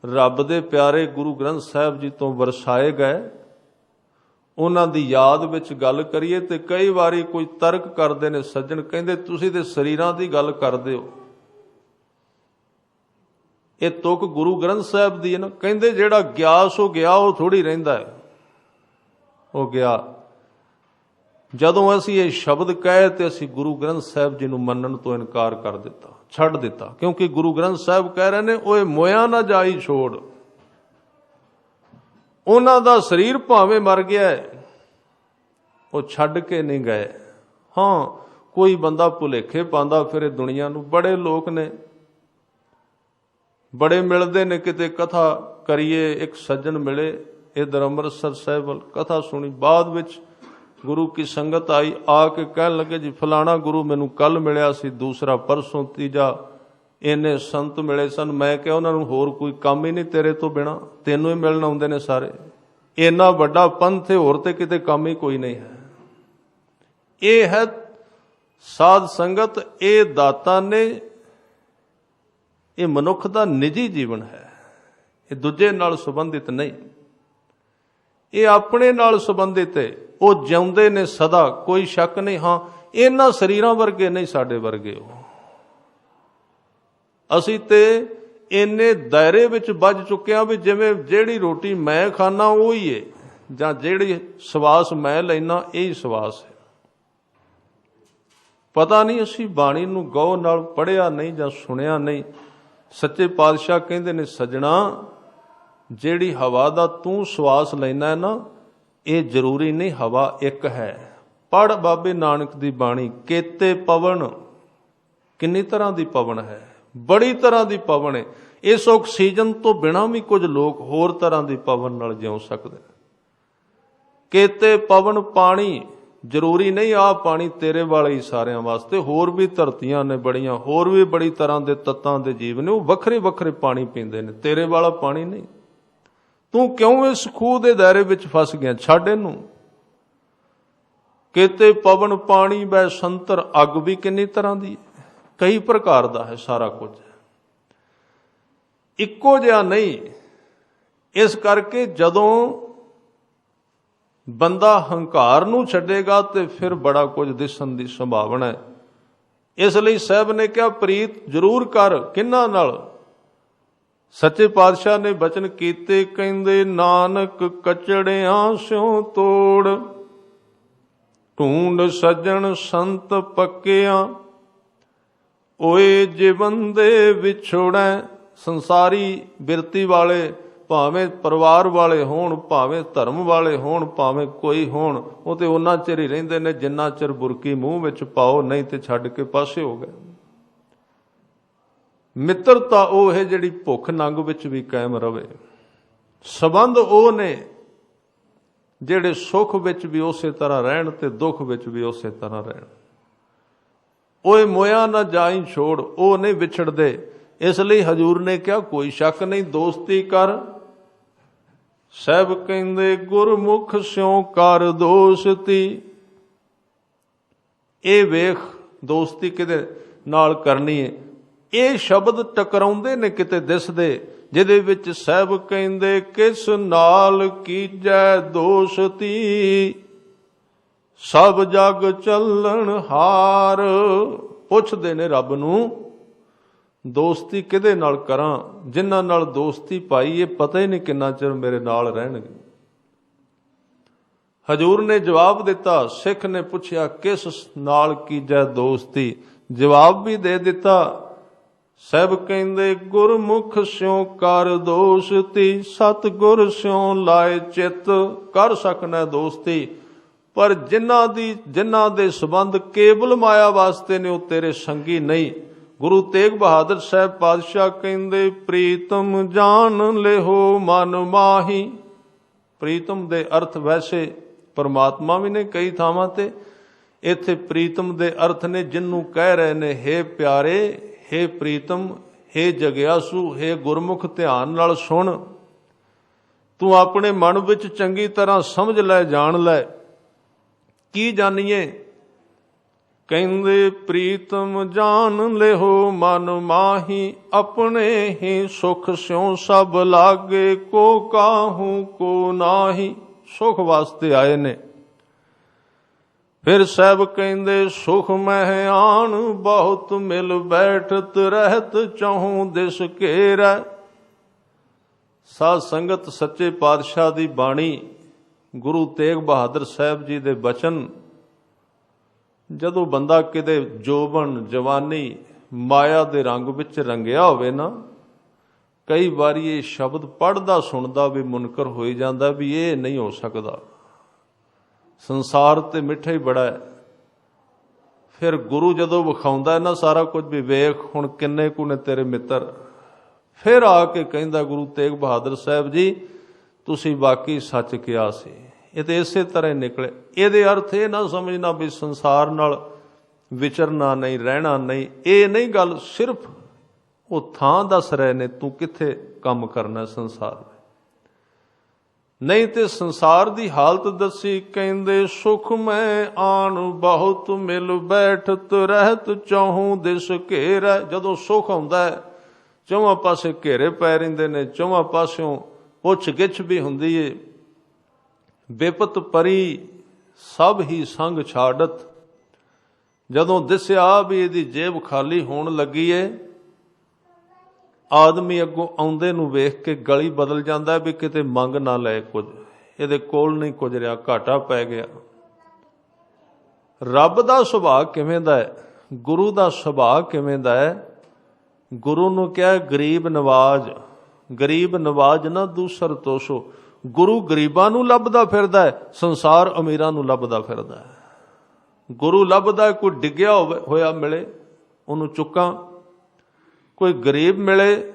ਰੱਬ ਦੇ ਪਿਆਰੇ ਗੁਰੂ ਗ੍ਰੰਥ ਸਾਹਿਬ ਜੀ ਤੋਂ ਵਰਸਾਏ ਗਏ, ਉਹਨਾਂ ਦੀ ਯਾਦ ਵਿੱਚ ਗੱਲ ਕਰੀਏ, ਤੇ ਕਈ ਵਾਰੀ ਕੋਈ ਤਰਕ ਕਰਦੇ ਨੇ ਸੱਜਣ, ਕਹਿੰਦੇ ਤੁਸੀਂ ਤੇ ਸਰੀਰਾਂ ਦੀ ਗੱਲ ਕਰਦੇ ਹੋ। ਇਹ ਤੁਕ ਗੁਰੂ ਗ੍ਰੰਥ ਸਾਹਿਬ ਦੀ ਹੈ ਨਾ। ਕਹਿੰਦੇ ਜਿਹੜਾ ਗਿਆ ਸੋ ਗਿਆ, ਉਹ ਥੋੜੀ ਰਹਿੰਦਾ ਹੈ, ਉਹ ਗਿਆ। ਜਦੋਂ ਅਸੀਂ ਇਹ ਸ਼ਬਦ ਕਹੇ ਤੇ ਅਸੀਂ ਗੁਰੂ ਗ੍ਰੰਥ ਸਾਹਿਬ ਜੀ ਨੂੰ ਮੰਨਣ ਤੋਂ ਇਨਕਾਰ ਕਰ ਦਿੱਤਾ, ਛੱਡ ਦਿੱਤਾ। ਕਿਉਂਕਿ ਗੁਰੂ ਗ੍ਰੰਥ ਸਾਹਿਬ ਕਹਿ ਰਹੇ ਨੇ, ਓਏ ਮੋਇਆ ਨਾ ਜਾਈ ਛੋੜ। ਉਹਨਾਂ ਦਾ ਸਰੀਰ ਭਾਵੇਂ ਮਰ ਗਿਆ, ਉਹ ਛੱਡ ਕੇ ਨਹੀਂ ਗਏ। ਹਾਂ, ਕੋਈ ਬੰਦਾ ਭੁਲੇਖੇ ਪਾਉਂਦਾ ਫਿਰੇ ਦੁਨੀਆ ਨੂੰ। ਬੜੇ ਲੋਕ ਨੇ, ਬੜੇ ਮਿਲਦੇ ਨੇ। ਕਿਤੇ ਕਥਾ ਕਰੀਏ, ਇੱਕ ਸੱਜਣ ਮਿਲੇ इधर अमृतसर साहिब वाल, कथा सुनी। बाद विच गुरु की संगत आई, आके कहन लगे जी फलाना गुरु मैनू कल मिलिया सी, दूसरा परसों, तीजा इन्ने संत मिले सन। मैं क्या उन्होंने होर कोई काम ही नहीं तेरे तो बिना, तेनों ही मिलना आउंदे ने सारे। इन्ना वड्डा पंथ है, होर ते किते काम ही कोई नहीं है। ये है साध संगत, ये दाता ने ਇਹ ਮਨੁੱਖ ਦਾ ਨਿੱਜੀ ਜੀਵਨ ਹੈ, ਇਹ ਦੂਜੇ ਨਾਲ ਸੰਬੰਧਿਤ ਨਹੀਂ, ਇਹ ਆਪਣੇ ਨਾਲ ਸੰਬੰਧਿਤ ਹੈ। ਉਹ ਜਿਉਂਦੇ ਨੇ ਸਦਾ, ਕੋਈ ਸ਼ੱਕ ਨਹੀਂ। ਹਾਂ, ਇਹਨਾਂ ਸਰੀਰਾਂ ਵਰਗੇ ਨਹੀਂ ਸਾਡੇ ਵਰਗੇ ਉਹ। ਅਸੀਂ ਤੇ ਇੰਨੇ ਦਾਇਰੇ ਵਿੱਚ ਵੱਜ ਚੁੱਕੇ ਹਾਂ ਵੀ ਜਿਵੇਂ ਜਿਹੜੀ ਰੋਟੀ ਮੈਂ ਖਾਣਾ ਉਹ ਹੀ ਹੈ, ਜਾਂ ਜਿਹੜੀ ਸਵਾਸ ਮੈਂ ਲੈਣਾ ਇਹ ਹੀ ਸਵਾਸ ਹੈ। ਪਤਾ ਨਹੀਂ ਅਸੀਂ ਬਾਣੀ ਨੂੰ ਗੌਰ ਨਾਲ ਪੜ੍ਹਿਆ ਨਹੀਂ ਜਾਂ ਸੁਣਿਆ ਨਹੀਂ। ਸੱਚੇ ਪਾਤਸ਼ਾਹ ਕਹਿੰਦੇ ਨੇ, ਸੱਜਣਾ, ਜਿਹੜੀ ਹਵਾ ਦਾ ਤੂੰ ਸਵਾਸ ਲੈਣਾ ਹੈ ਨਾ, ਇਹ ਜ਼ਰੂਰੀ ਨਹੀਂ ਹਵਾ ਇੱਕ ਹੈ। ਪੜ੍ਹ ਬਾਬੇ ਨਾਨਕ ਦੀ ਬਾਣੀ, ਕੇਤੇ ਪਵਨ, ਕਿੰਨੀ ਤਰ੍ਹਾਂ ਦੀ ਪਵਨ ਹੈ, ਬੜੀ ਤਰ੍ਹਾਂ ਦੀ ਪਵਨ ਹੈ। ਇਸ ਆਕਸੀਜਨ ਤੋਂ ਬਿਨਾਂ ਵੀ ਕੁਝ ਲੋਕ ਹੋਰ ਤਰ੍ਹਾਂ ਦੀ ਪਵਨ ਨਾਲ ਜਿਉ ਸਕਦੇ। ਕੇਤੇ ਪਵਨ ਪਾਣੀ, ਜ਼ਰੂਰੀ ਨਹੀਂ ਆਹ ਪਾਣੀ ਤੇਰੇ ਵਾਲੇ ਹੀ ਸਾਰਿਆਂ ਵਾਸਤੇ, ਹੋਰ ਵੀ ਧਰਤੀਆਂ ਨੇ ਬੜੀਆਂ, ਹੋਰ ਵੀ ਬੜੀ ਤਰ੍ਹਾਂ ਦੇ ਤੱਤਾਂ ਦੇ ਜੀਵ ਨੇ, ਉਹ ਵੱਖਰੇ ਵੱਖਰੇ ਪਾਣੀ ਪੀਂਦੇ ਨੇ, ਤੇਰੇ ਵਾਲਾ ਪਾਣੀ ਨਹੀਂ। ਤੂੰ ਕਿਉਂ ਇਸ ਖੂਹ ਦੇ ਦਾਇਰੇ ਵਿੱਚ ਫਸ ਗਿਆ? ਛੱਡ ਇਹਨੂੰ। ਕੇਤੇ ਪਵਨ ਪਾਣੀ ਬੈ ਸੰਤਰ, ਅੱਗ ਵੀ ਕਿੰਨੀ ਤਰ੍ਹਾਂ ਦੀ, ਕਈ ਪ੍ਰਕਾਰ ਦਾ ਹੈ ਸਾਰਾ ਕੁਝ, ਇੱਕੋ ਜਿਹਾ ਨਹੀਂ। ਇਸ ਕਰਕੇ ਜਦੋਂ ਬੰਦਾ ਹੰਕਾਰ ਨੂੰ ਛੱਡੇਗਾ ਤੇ ਫਿਰ ਬੜਾ ਕੁਝ ਦਿਸਣ ਦੀ ਸੰਭਾਵਨਾ ਹੈ। ਇਸ ਲਈ ਸਾਹਿਬ ਨੇ ਕਿਹਾ, ਪ੍ਰੀਤ ਜ਼ਰੂਰ ਕਰ। ਕਿਹਨਾਂ ਨਾਲ? ਸੱਚੇ ਪਾਤਸ਼ਾਹ ਨੇ ਬਚਨ ਕੀਤੇ, ਕਹਿੰਦੇ, ਨਾਨਕ ਕਚੜਿਆਂ ਸਿਉ ਤੋੜ, ਢੂੰਡ ਸੱਜਣ ਸੰਤ ਪੱਕਿਆਂ, ਓਏ ਜੀਵਨ ਦੇ ਵਿਛੋੜੈ। ਸੰਸਾਰੀ ਬਿਰਤੀ ਵਾਲੇ, ਭਾਵੇਂ ਪਰਿਵਾਰ ਵਾਲੇ ਹੋਣ, ਭਾਵੇਂ ਧਰਮ ਵਾਲੇ ਹੋਣ, ਭਾਵੇਂ ਕੋਈ ਹੋਣ, ਉਹ ਤੇ ਉਹਨਾਂ ਚਿਰ ਹੀ ਰਹਿੰਦੇ ਨੇ ਜਿੰਨਾ ਚਿਰ ਬੁਰਕੀ ਮੂੰਹ ਵਿੱਚ ਪਾਓ, ਨਹੀਂ ਤੇ ਛੱਡ ਕੇ ਪਾਸੇ ਹੋ ਗਏ। ਮਿੱਤਰਤਾ ਉਹ ਹੈ ਜਿਹੜੀ ਭੁੱਖ ਨੰਗ ਵਿੱਚ ਵੀ ਕਾਇਮ ਰਵੇ। ਸੰਬੰਧ ਉਹ ਨੇ ਜਿਹੜੇ ਸੁੱਖ ਵਿੱਚ ਵੀ ਉਸੇ ਤਰ੍ਹਾਂ ਰਹਿਣ ਤੇ ਦੁੱਖ ਵਿੱਚ ਵੀ ਉਸੇ ਤਰ੍ਹਾਂ ਰਹਿਣ। ਓਏ ਮੋਇਆ ਨਾ ਜਾਈ ਛੋੜ, ਉਹ ਨਹੀਂ ਵਿਛੜਦੇ। ਇਸ ਲਈ ਹਜ਼ੂਰ ਨੇ ਕਿਹਾ, ਕੋਈ ਸ਼ੱਕ ਨਹੀਂ, ਦੋਸਤੀ ਕਰ। ਸਾਹਿਬ ਕਹਿੰਦੇ, ਗੁਰਮੁਖ ਸਿਉ ਕਰ ਦੋਸਤੀ। ਇਹ ਵੇਖ, ਦੋਸਤੀ ਕਿਹਦੇ ਨਾਲ ਕਰਨੀ ਹੈ। ਇਹ ਸ਼ਬਦ ਟਕਰਾਉਂਦੇ ਨੇ ਕਿਤੇ ਦਿਸਦੇ, ਜਿਹਦੇ ਵਿੱਚ ਸਾਹਿਬ ਕਹਿੰਦੇ, ਕਿਸ ਨਾਲ ਕੀਜੈ ਦੋਸਤੀ, ਸਭ ਜਗ ਚੱਲਣ ਹਾਰ। ਪੁੱਛਦੇ ਨੇ ਰੱਬ ਨੂੰ, ਦੋਸਤੀ ਕਿਹਦੇ ਨਾਲ ਕਰਾਂ? ਜਿਨ੍ਹਾਂ ਨਾਲ ਦੋਸਤੀ ਪਾਈ, ਇਹ ਪਤਾ ਹੀ ਨਹੀਂ ਕਿੰਨਾ ਚਿਰ ਮੇਰੇ ਨਾਲ ਰਹਿਣਗੇ। ਹਜ਼ੂਰ ਨੇ ਜਵਾਬ ਦਿੱਤਾ। ਸਿੱਖ ਨੇ ਪੁੱਛਿਆ, ਕਿਸ ਨਾਲ ਕੀਜੈ ਦੋਸਤੀ? ਜਵਾਬ ਵੀ ਦੇ ਦਿੱਤਾ। ਸਾਹਿਬ ਕਹਿੰਦੇ, ਗੁਰਮੁਖ ਸਿਉ ਕਰ ਦੋਸਤੀ, ਸਤਿਗੁਰ ਸਿਉ ਲਾਏ ਚਿੱਤ। ਕਰ ਸਕਣਾ ਦੋਸਤੀ, ਪਰ ਜਿਨ੍ਹਾਂ ਦੇ ਸੰਬੰਧ ਕੇਵਲ ਮਾਇਆ ਵਾਸਤੇ ਨੇ, ਉਹ ਤੇਰੇ ਸੰਗੀ ਨਹੀਂ। ਗੁਰੂ ਤੇਗ ਬਹਾਦਰ ਸਾਹਿਬ ਪਾਤਸ਼ਾਹ ਕਹਿੰਦੇ, ਪ੍ਰੀਤਮ ਜਾਣ ਲਿਹੋ ਮਨ ਮਾਹੀ। ਪ੍ਰੀਤਮ ਦੇ ਅਰਥ ਵੈਸੇ ਪਰਮਾਤਮਾ ਵੀ ਨੇ ਕਈ ਥਾਵਾਂ ਤੇ, ਇੱਥੇ ਪ੍ਰੀਤਮ ਦੇ ਅਰਥ ਨੇ ਜਿਹਨੂੰ ਕਹਿ ਰਹੇ ਨੇ, ਹੇ ਪਿਆਰੇ, ਹੇ ਪ੍ਰੀਤਮ, ਹੇ ਜਗਿਆਸੂ, ਹੇ ਗੁਰਮੁਖ, ਧਿਆਨ ਨਾਲ ਸੁਣ। ਤੂੰ ਆਪਣੇ ਮਨ ਵਿੱਚ ਚੰਗੀ ਤਰ੍ਹਾਂ ਸਮਝ ਲੈ, ਜਾਣ ਲੈ। ਕੀ ਜਾਣੀਏ? ਕਹਿੰਦੇ, ਪ੍ਰੀਤਮ ਜਾਣ ਲਿਹੋ ਮਨ ਮਾਹੀ, ਆਪਣੇ ਹੀ ਸੁਖ ਸਿਉ ਸਭ ਲਾਗੇ, ਕੋ ਕਾਹੂ ਕੋ ਨਾਹੀ। ਸੁਖ ਵਾਸਤੇ ਆਏ ਨੇ। ਫਿਰ ਸਾਹਿਬ ਕਹਿੰਦੇ, ਸੁਖ ਮਹਿ ਆਣ ਬਹੁਤ ਮਿਲ ਬੈਠਤ, ਰਹਿਤ ਚਾਹੂੰ ਦਿਸ ਘੇਰੈ। ਸਾਧ ਸੰਗਤ, ਸੱਚੇ ਪਾਤਸ਼ਾਹ ਦੀ ਬਾਣੀ, ਗੁਰੂ ਤੇਗ ਬਹਾਦਰ ਸਾਹਿਬ ਜੀ ਦੇ ਬਚਨ, ਜਦੋਂ ਬੰਦਾ ਕਿਤੇ ਜੋਬਨ ਜਵਾਨੀ ਮਾਇਆ ਦੇ ਰੰਗ ਵਿੱਚ ਰੰਗਿਆ ਹੋਵੇ ਨਾ, ਕਈ ਵਾਰੀ ਇਹ ਸ਼ਬਦ ਪੜ੍ਹਦਾ ਸੁਣਦਾ ਵੀ ਮੁਨਕਰ ਹੋਈ ਜਾਂਦਾ ਵੀ ਇਹ ਨਹੀਂ ਹੋ ਸਕਦਾ, ਸੰਸਾਰ ਤੇ ਮਿੱਠਾ ਹੀ ਬੜਾ ਹੈ। ਫਿਰ ਗੁਰੂ ਜਦੋਂ ਵਿਖਾਉਂਦਾ ਨਾ ਸਾਰਾ ਕੁਝ ਵੀ ਵੇਖ ਹੁਣ ਕਿੰਨੇ ਕੁ ਨੇ ਤੇਰੇ ਮਿੱਤਰ, ਫਿਰ ਆ ਕੇ ਕਹਿੰਦਾ ਗੁਰੂ ਤੇਗ ਬਹਾਦਰ ਸਾਹਿਬ ਜੀ, ਤੁਸੀਂ ਬਾਕੀ ਸੱਚ ਕਿਹਾ ਸੀ। ਇਹ ਤੇ ਇਸੇ ਤਰ੍ਹਾਂ ਨਿਕਲੇ। ਇਹਦੇ ਅਰਥ ਇਹ ਨਾ ਸਮਝਣਾ ਵੀ ਸੰਸਾਰ ਨਾਲ ਵਿਚਰਨਾ ਨਹੀਂ, ਰਹਿਣਾ ਨਹੀਂ, ਇਹ ਨਹੀਂ ਗੱਲ। ਸਿਰਫ ਉਹ ਥਾਂ ਦੱਸ ਰਹੇ ਨੇ ਤੂੰ ਕਿੱਥੇ ਕੰਮ ਕਰਨਾ ਸੰਸਾਰ ਵਿੱਚ, ਨਹੀਂ ਤੇ ਸੰਸਾਰ ਦੀ ਹਾਲਤ ਦੱਸੀ। ਕਹਿੰਦੇ, ਸੁਖ ਮੈਂ ਆਣ ਬਹੁਤ ਮਿਲ ਬੈਠਤ, ਰਹਿਤ ਚਾਹੂੰ ਦਿਸ ਘੇਰੈ। ਜਦੋਂ ਸੁਖ ਆਉਂਦਾ ਹੈ, ਚੌਵਾਂ ਪਾਸੇ ਘੇਰੇ ਪੈ ਰਹਿੰਦੇ ਨੇ, ਚੌਵਾਂ ਪਾਸਿਓਂ ਪੁੱਛ ਗਿੱਛ ਵੀ ਹੁੰਦੀ ਏ। ਬਿਪਤ ਪਰੀ ਸਭ ਹੀ ਸੰਗ ਛਾੜਤ। ਜਦੋਂ ਦਿਸਿਆ ਵੀ ਇਹਦੀ ਜੇਬ ਖਾਲੀ ਹੋਣ ਲੱਗੀ ਏ, ਆਦਮੀ ਅੱਗੋਂ ਆਉਂਦੇ ਨੂੰ ਵੇਖ ਕੇ ਗਲੀ ਬਦਲ ਜਾਂਦਾ ਵੀ ਕਿਤੇ ਮੰਗ ਨਾ ਲੈ ਕੁਝ, ਇਹਦੇ ਕੋਲ ਨਹੀਂ ਕੁਝ ਰਿਹਾ, ਘਾਟਾ ਪੈ ਗਿਆ। ਰੱਬ ਦਾ ਸੁਭਾਅ ਕਿਵੇਂ ਦਾ ਹੈ, ਗੁਰੂ ਦਾ ਸੁਭਾਅ ਕਿਵੇਂ ਦਾ ਹੈ? ਗੁਰੂ ਨੂੰ ਕਿਹਾ ਗਰੀਬ ਨਵਾਜ, ਗਰੀਬ ਨਵਾਜ ਨਾ ਦੂਸਰ ਤੋਸ਼ੋ। ਗੁਰੂ ਗਰੀਬਾਂ ਨੂੰ ਲੱਭਦਾ ਫਿਰਦਾ ਹੈ, ਸੰਸਾਰ ਅਮੀਰਾਂ ਨੂੰ ਲੱਭਦਾ ਫਿਰਦਾ ਹੈ। ਗੁਰੂ ਲੱਭਦਾ ਕੋਈ ਡਿੱਗਿਆ ਹੋਇਆ ਮਿਲੇ ਉਹਨੂੰ ਚੁੱਕਾਂ, ਕੋਈ ਗਰੀਬ ਮਿਲੇ,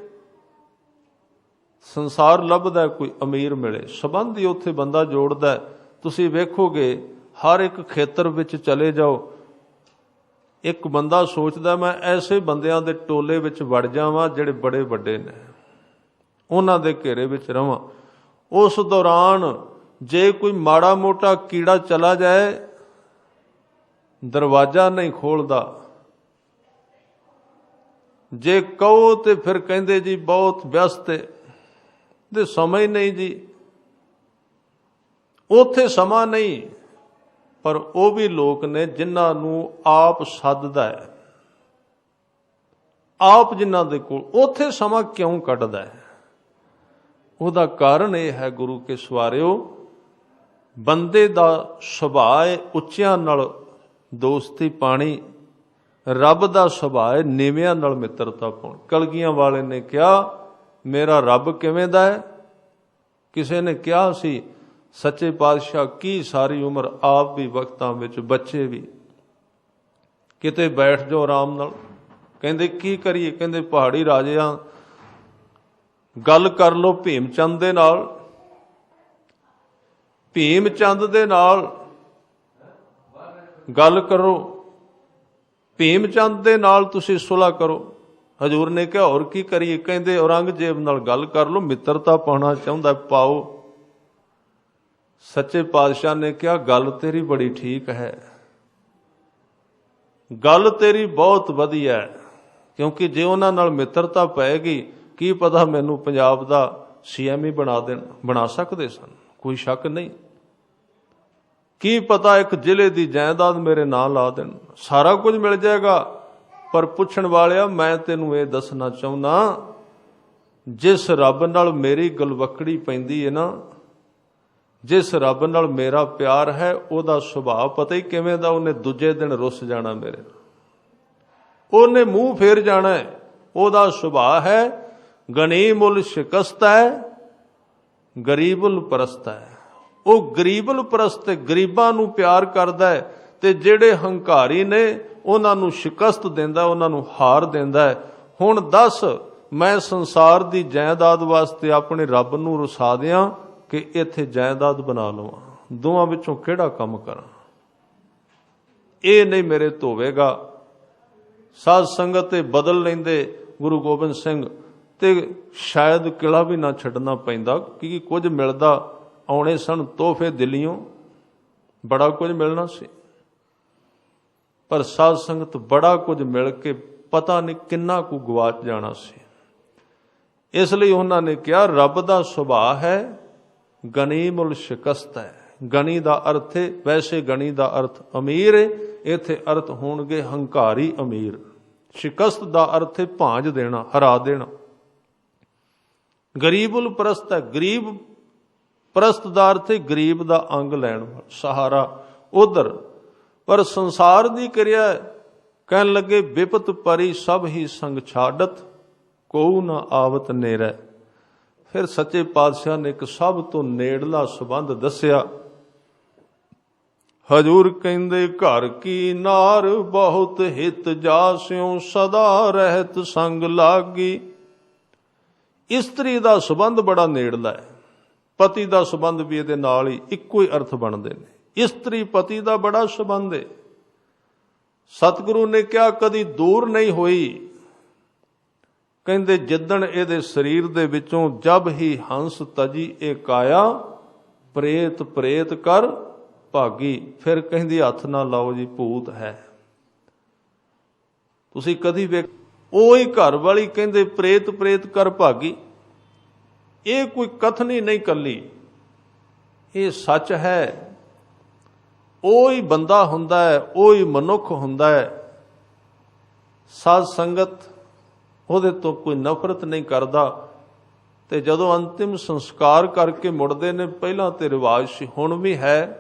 ਸੰਸਾਰ ਲੱਭਦਾ ਕੋਈ ਅਮੀਰ ਮਿਲੇ। ਸੰਬੰਧ ਹੀ ਉੱਥੇ ਬੰਦਾ ਜੋੜਦਾ। ਤੁਸੀਂ ਵੇਖੋਗੇ ਹਰ ਇੱਕ ਖੇਤਰ ਵਿੱਚ ਚਲੇ ਜਾਓ, ਇੱਕ ਬੰਦਾ ਸੋਚਦਾ ਮੈਂ ਐਸੇ ਬੰਦਿਆਂ ਦੇ ਟੋਲੇ ਵਿੱਚ ਵੜ ਜਾਵਾਂ ਜਿਹੜੇ ਬੜੇ ਵੱਡੇ ਨੇ, ਉਹਨਾਂ ਦੇ ਘੇਰੇ ਵਿੱਚ ਰਵਾਂ। ਉਸ ਦੌਰਾਨ ਜੇ ਕੋਈ ਮਾੜਾ ਮੋਟਾ ਕੀੜਾ ਚਲਾ ਜਾਏ, ਦਰਵਾਜ਼ਾ ਨਹੀਂ ਖੋਲਦਾ। ਜੇ ਕਹੋ ਤੇ ਫਿਰ ਕਹਿੰਦੇ ਜੀ ਬਹੁਤ ਵਿਅਸਤ ਹੈ, ਤੇ ਸਮਾਂ ਹੀ ਨਹੀਂ ਜੀ। ਉੱਥੇ ਸਮਾਂ ਨਹੀਂ, ਪਰ ਉਹ ਵੀ ਲੋਕ ਨੇ ਜਿਨ੍ਹਾਂ ਨੂੰ ਆਪ ਸੱਦਦਾ ਹੈ, ਆਪ ਜਿਨ੍ਹਾਂ ਦੇ ਕੋਲ, ਉੱਥੇ ਸਮਾਂ ਕਿਉਂ ਕੱਢਦਾ ਹੈ? ਉਹਦਾ ਕਾਰਨ ਇਹ ਹੈ ਗੁਰੂ ਕੇ ਸਵਾਰਿਓ, ਬੰਦੇ ਦਾ ਸੁਭਾਅ ਹੈ ਉੱਚਿਆਂ ਨਾਲ ਦੋਸਤੀ ਪਾਣੀ, ਰੱਬ ਦਾ ਸੁਭਾਅ ਹੈ ਨੀਵਿਆਂ ਨਾਲ ਮਿੱਤਰਤਾ ਪਾਉਣੀ। ਕਲਗੀਆਂ ਵਾਲੇ ਨੇ ਕਿਹਾ ਮੇਰਾ ਰੱਬ ਕਿਵੇਂ ਦਾ ਹੈ? ਕਿਸੇ ਨੇ ਕਿਹਾ ਸੀ ਸੱਚੇ ਪਾਤਸ਼ਾਹ ਕੀ ਸਾਰੀ ਉਮਰ ਆਪ ਵੀ ਵਕਤਾਂ ਵਿੱਚ, ਬੱਚੇ ਵੀ, ਕਿਤੇ ਬੈਠ ਜਾਓ ਆਰਾਮ ਨਾਲ। ਕਹਿੰਦੇ ਕੀ ਕਰੀਏ? ਕਹਿੰਦੇ ਪਹਾੜੀ ਰਾਜਿਆਂ ਗੱਲ ਕਰ ਲਓ ਭੀਮ ਚੰਦ ਦੇ ਨਾਲ, ਭੀਮ ਚੰਦ ਦੇ ਨਾਲ ਗੱਲ ਕਰੋ, ਭੀਮ ਚੰਦ ਦੇ ਨਾਲ ਤੁਸੀਂ ਸੁਲ੍ਹਾ ਕਰੋ। ਹਜ਼ੂਰ ਨੇ ਕਿਹਾ ਹੋਰ ਕੀ ਕਰੀਏ? ਕਹਿੰਦੇ ਔਰੰਗਜ਼ੇਬ ਨਾਲ ਗੱਲ ਕਰ ਲਓ, ਮਿੱਤਰਤਾ ਪਾਉਣਾ ਚਾਹੁੰਦਾ ਪਾਓ। ਸੱਚੇ ਪਾਤਸ਼ਾਹ ਨੇ ਕਿਹਾ ਗੱਲ ਤੇਰੀ ਬੜੀ ਠੀਕ ਹੈ, ਗੱਲ ਤੇਰੀ ਬਹੁਤ ਵਧੀਆ ਹੈ, ਕਿਉਂਕਿ ਜੇ ਉਹਨਾਂ ਨਾਲ ਮਿੱਤਰਤਾ ਪਏਗੀ ਕੀ ਪਤਾ ਮੈਨੂੰ ਪੰਜਾਬ ਦਾ CM ਹੀ ਬਣਾ ਦੇਣ, ਬਣਾ ਸਕਦੇ ਸਨ, ਕੋਈ ਸ਼ੱਕ ਨਹੀਂ। ਕੀ ਪਤਾ ਇੱਕ ਜ਼ਿਲ੍ਹੇ ਦੀ ਜਾਇਦਾਦ ਮੇਰੇ ਨਾਂ ਲਾ ਦੇਣ, ਸਾਰਾ ਕੁਝ ਮਿਲ ਜਾਏਗਾ। ਪਰ ਪੁੱਛਣ ਵਾਲਿਆ ਮੈਂ ਤੈਨੂੰ ਇਹ ਦੱਸਣਾ ਚਾਹੁੰਦਾ, ਜਿਸ ਰੱਬ ਨਾਲ ਮੇਰੀ ਗਲਵੱਕੜੀ ਪੈਂਦੀ ਹੈ ਨਾ, ਜਿਸ ਰੱਬ ਨਾਲ ਮੇਰਾ ਪਿਆਰ ਹੈ, ਉਹਦਾ ਸੁਭਾਅ ਪਤਾ ਹੀ ਕਿਵੇਂ ਦਾ। ਉਹਨੇ ਦੂਜੇ ਦਿਨ ਰੁੱਸ ਜਾਣਾ ਮੇਰੇ ਨਾਲ, ਉਹਨੇ ਮੂੰਹ ਫੇਰ ਜਾਣਾ। ਉਹਦਾ ਸੁਭਾਅ ਹੈ ਗਨੀਮੁਲ ਸ਼ਿਕਸਤ ਹੈ, ਗਰੀਬੁਲ ਪਰਸਤ ਹੈ। ਉਹ ਗਰੀਬੁਲ ਪਰਸਤ, ਗਰੀਬਾਂ ਨੂੰ ਪਿਆਰ ਕਰਦਾ ਹੈ, ਤੇ ਜਿਹੜੇ ਹੰਕਾਰੀ ਨੇ ਉਹਨਾਂ ਨੂੰ ਸ਼ਿਕਸਤ ਦਿੰਦਾ, ਉਹਨਾਂ ਨੂੰ ਹਾਰ ਦਿੰਦਾ ਹੈ। ਹੁਣ ਦੱਸ ਮੈਂ ਸੰਸਾਰ ਦੀ ਜਾਇਦਾਦ ਵਾਸਤੇ ਆਪਣੇ ਰੱਬ ਨੂੰ ਰੁਸਾ ਦਿਆਂ ਕਿ ਇੱਥੇ ਜਾਇਦਾਦ ਬਣਾ ਲਵਾਂ? ਦੋਵਾਂ ਵਿੱਚੋਂ ਕਿਹੜਾ ਕੰਮ ਕਰਾਂ? ਇਹ ਨਹੀਂ ਮੇਰੇ ਧੋਵੇਗਾ। ਸਾਧ ਸੰਗਤ ਤੇ ਬਦਲ ਲੈਂਦੇ ਗੁਰੂ ਗੋਬਿੰਦ ਸਿੰਘ, ਤੇ ਸ਼ਾਇਦ ਕਿਲਾ ਵੀ ਨਾ ਛੱਡਣਾ ਪੈਂਦਾ, ਕਿਉਂਕਿ ਕੁਝ ਮਿਲਦਾ ਆਉਣੇ ਸਨ ਤੋਹਫੇ ਦਿੱਲੀਓਂ, ਬੜਾ ਕੁਝ ਮਿਲਣਾ ਸੀ। ਪਰ ਸਾਧ ਸੰਗਤ ਬੜਾ ਕੁਝ ਮਿਲ ਕੇ ਪਤਾ ਨਹੀਂ ਕਿੰਨਾ ਕੁ ਗਵਾਚ ਜਾਣਾ ਸੀ। ਇਸ ਲਈ ਉਹਨਾਂ ਨੇ ਕਿਹਾ ਰੱਬ ਦਾ ਸੁਭਾਅ ਹੈ ਗਨੀਮੁਲ ਸ਼ਿਕਸਤ ਹੈ। ਗਣੀ ਦਾ ਅਰਥ ਹੈ, ਵੈਸੇ ਗਣੀ ਦਾ ਅਰਥ ਅਮੀਰ ਹੈ, ਇੱਥੇ ਅਰਥ ਹੋਣਗੇ ਹੰਕਾਰੀ ਅਮੀਰ। ਸ਼ਿਕਸਤ ਦਾ ਅਰਥ ਹੈ ਭਾਂਜ ਦੇਣਾ, ਹਰਾ ਦੇਣਾ। ਗਰੀਬੁਲ ਪ੍ਰਸਤ ਹੈ, ਗਰੀਬ ਪ੍ਰਸਤ ਦਾ ਅਰਥ ਹੈ ਗਰੀਬ ਦਾ ਅੰਗ ਲੈਣ ਵਾਲਾ, ਸਹਾਰਾ ਉਧਰ। ਪਰ ਸੰਸਾਰ ਦੀ ਕਿਰਿਆ ਕਹਿਣ ਲੱਗੇ ਵਿਪਤ ਪਰੀ ਸਭ ਹੀ ਸੰਗ ਛਾੜਤ, ਕੋਉ ਨਾ ਆਵਤ ਨੇਰੈ। ਫਿਰ ਸੱਚੇ ਪਾਤਸ਼ਾਹ ਨੇ ਇੱਕ ਸਭ ਤੋਂ ਨੇੜਲਾ ਸੰਬੰਧ ਦੱਸਿਆ। ਹਜੂਰ ਕਹਿੰਦੇ ਘਰ ਕੀ ਨਾਰ ਬਹੁਤ ਹਿਤ ਜਾਸਿਓ, ਸਦਾ ਰਹਿਤ ਸੰਗ ਲਾਗੀ। ਇਸਤਰੀ ਦਾ ਸੰਬੰਧ ਬੜਾ ਨੇੜਲਾ ਹੈ, ਪਤੀ ਦਾ ਸੰਬੰਧ ਵੀ ਇਹਦੇ ਨਾਲ ਹੀ ਇੱਕੋ ਹੀ ਅਰਥ ਬਣਦੇ ਨੇ। ਇਸਤਰੀ ਪਤੀ ਦਾ ਬੜਾ ਸੰਬੰਧ ਹੈ। ਸਤਿਗੁਰੂ ਨੇ ਕਿਹਾ ਕਦੀ ਦੂਰ ਨਹੀਂ ਹੋਈ। ਕਹਿੰਦੇ ਜਿੱਦਣ ਇਹਦੇ ਸਰੀਰ ਦੇ ਵਿੱਚੋਂ ਜਬ ਹੀ ਹੰਸ ਤਜੀ ਇਹ ਕਾਇਆ, ਪ੍ਰੇਤ ਪ੍ਰੇਤ ਕਰ ਭਾਗੀ। ਫਿਰ ਕਹਿੰਦੀ ਹੱਥ ਨਾ ਲਾਓ ਜੀ ਭੂਤ ਹੈ। ਤੁਸੀਂ ਕਦੀ ਵੇਖ, ਉਹੀ ਘਰ ਵਾਲੀ ਕਹਿੰਦੇ ਪ੍ਰੇਤ ਪ੍ਰੇਤ ਕਰ ਭਾਗੀ। ਇਹ ਕੋਈ ਕਥਨੀ ਨਹੀਂ ਕੱਲੀ, ਇਹ ਸੱਚ ਹੈ। ਉਹੀ ਬੰਦਾ ਹੁੰਦਾ ਹੈ, ਉਹੀ ਮਨੁੱਖ ਹੁੰਦਾ ਹੈ। ਸਾਧ ਸੰਗਤ ਉਹਦੇ ਤੋਂ ਕੋਈ ਨਫ਼ਰਤ ਨਹੀਂ ਕਰਦਾ। ਤੇ ਜਦੋਂ ਅੰਤਿਮ ਸੰਸਕਾਰ ਕਰਕੇ ਮੁੜਦੇ ਨੇ, ਪਹਿਲਾਂ ਤੇ ਰਿਵਾਜ ਸੀ, ਹੁਣ ਵੀ ਹੈ,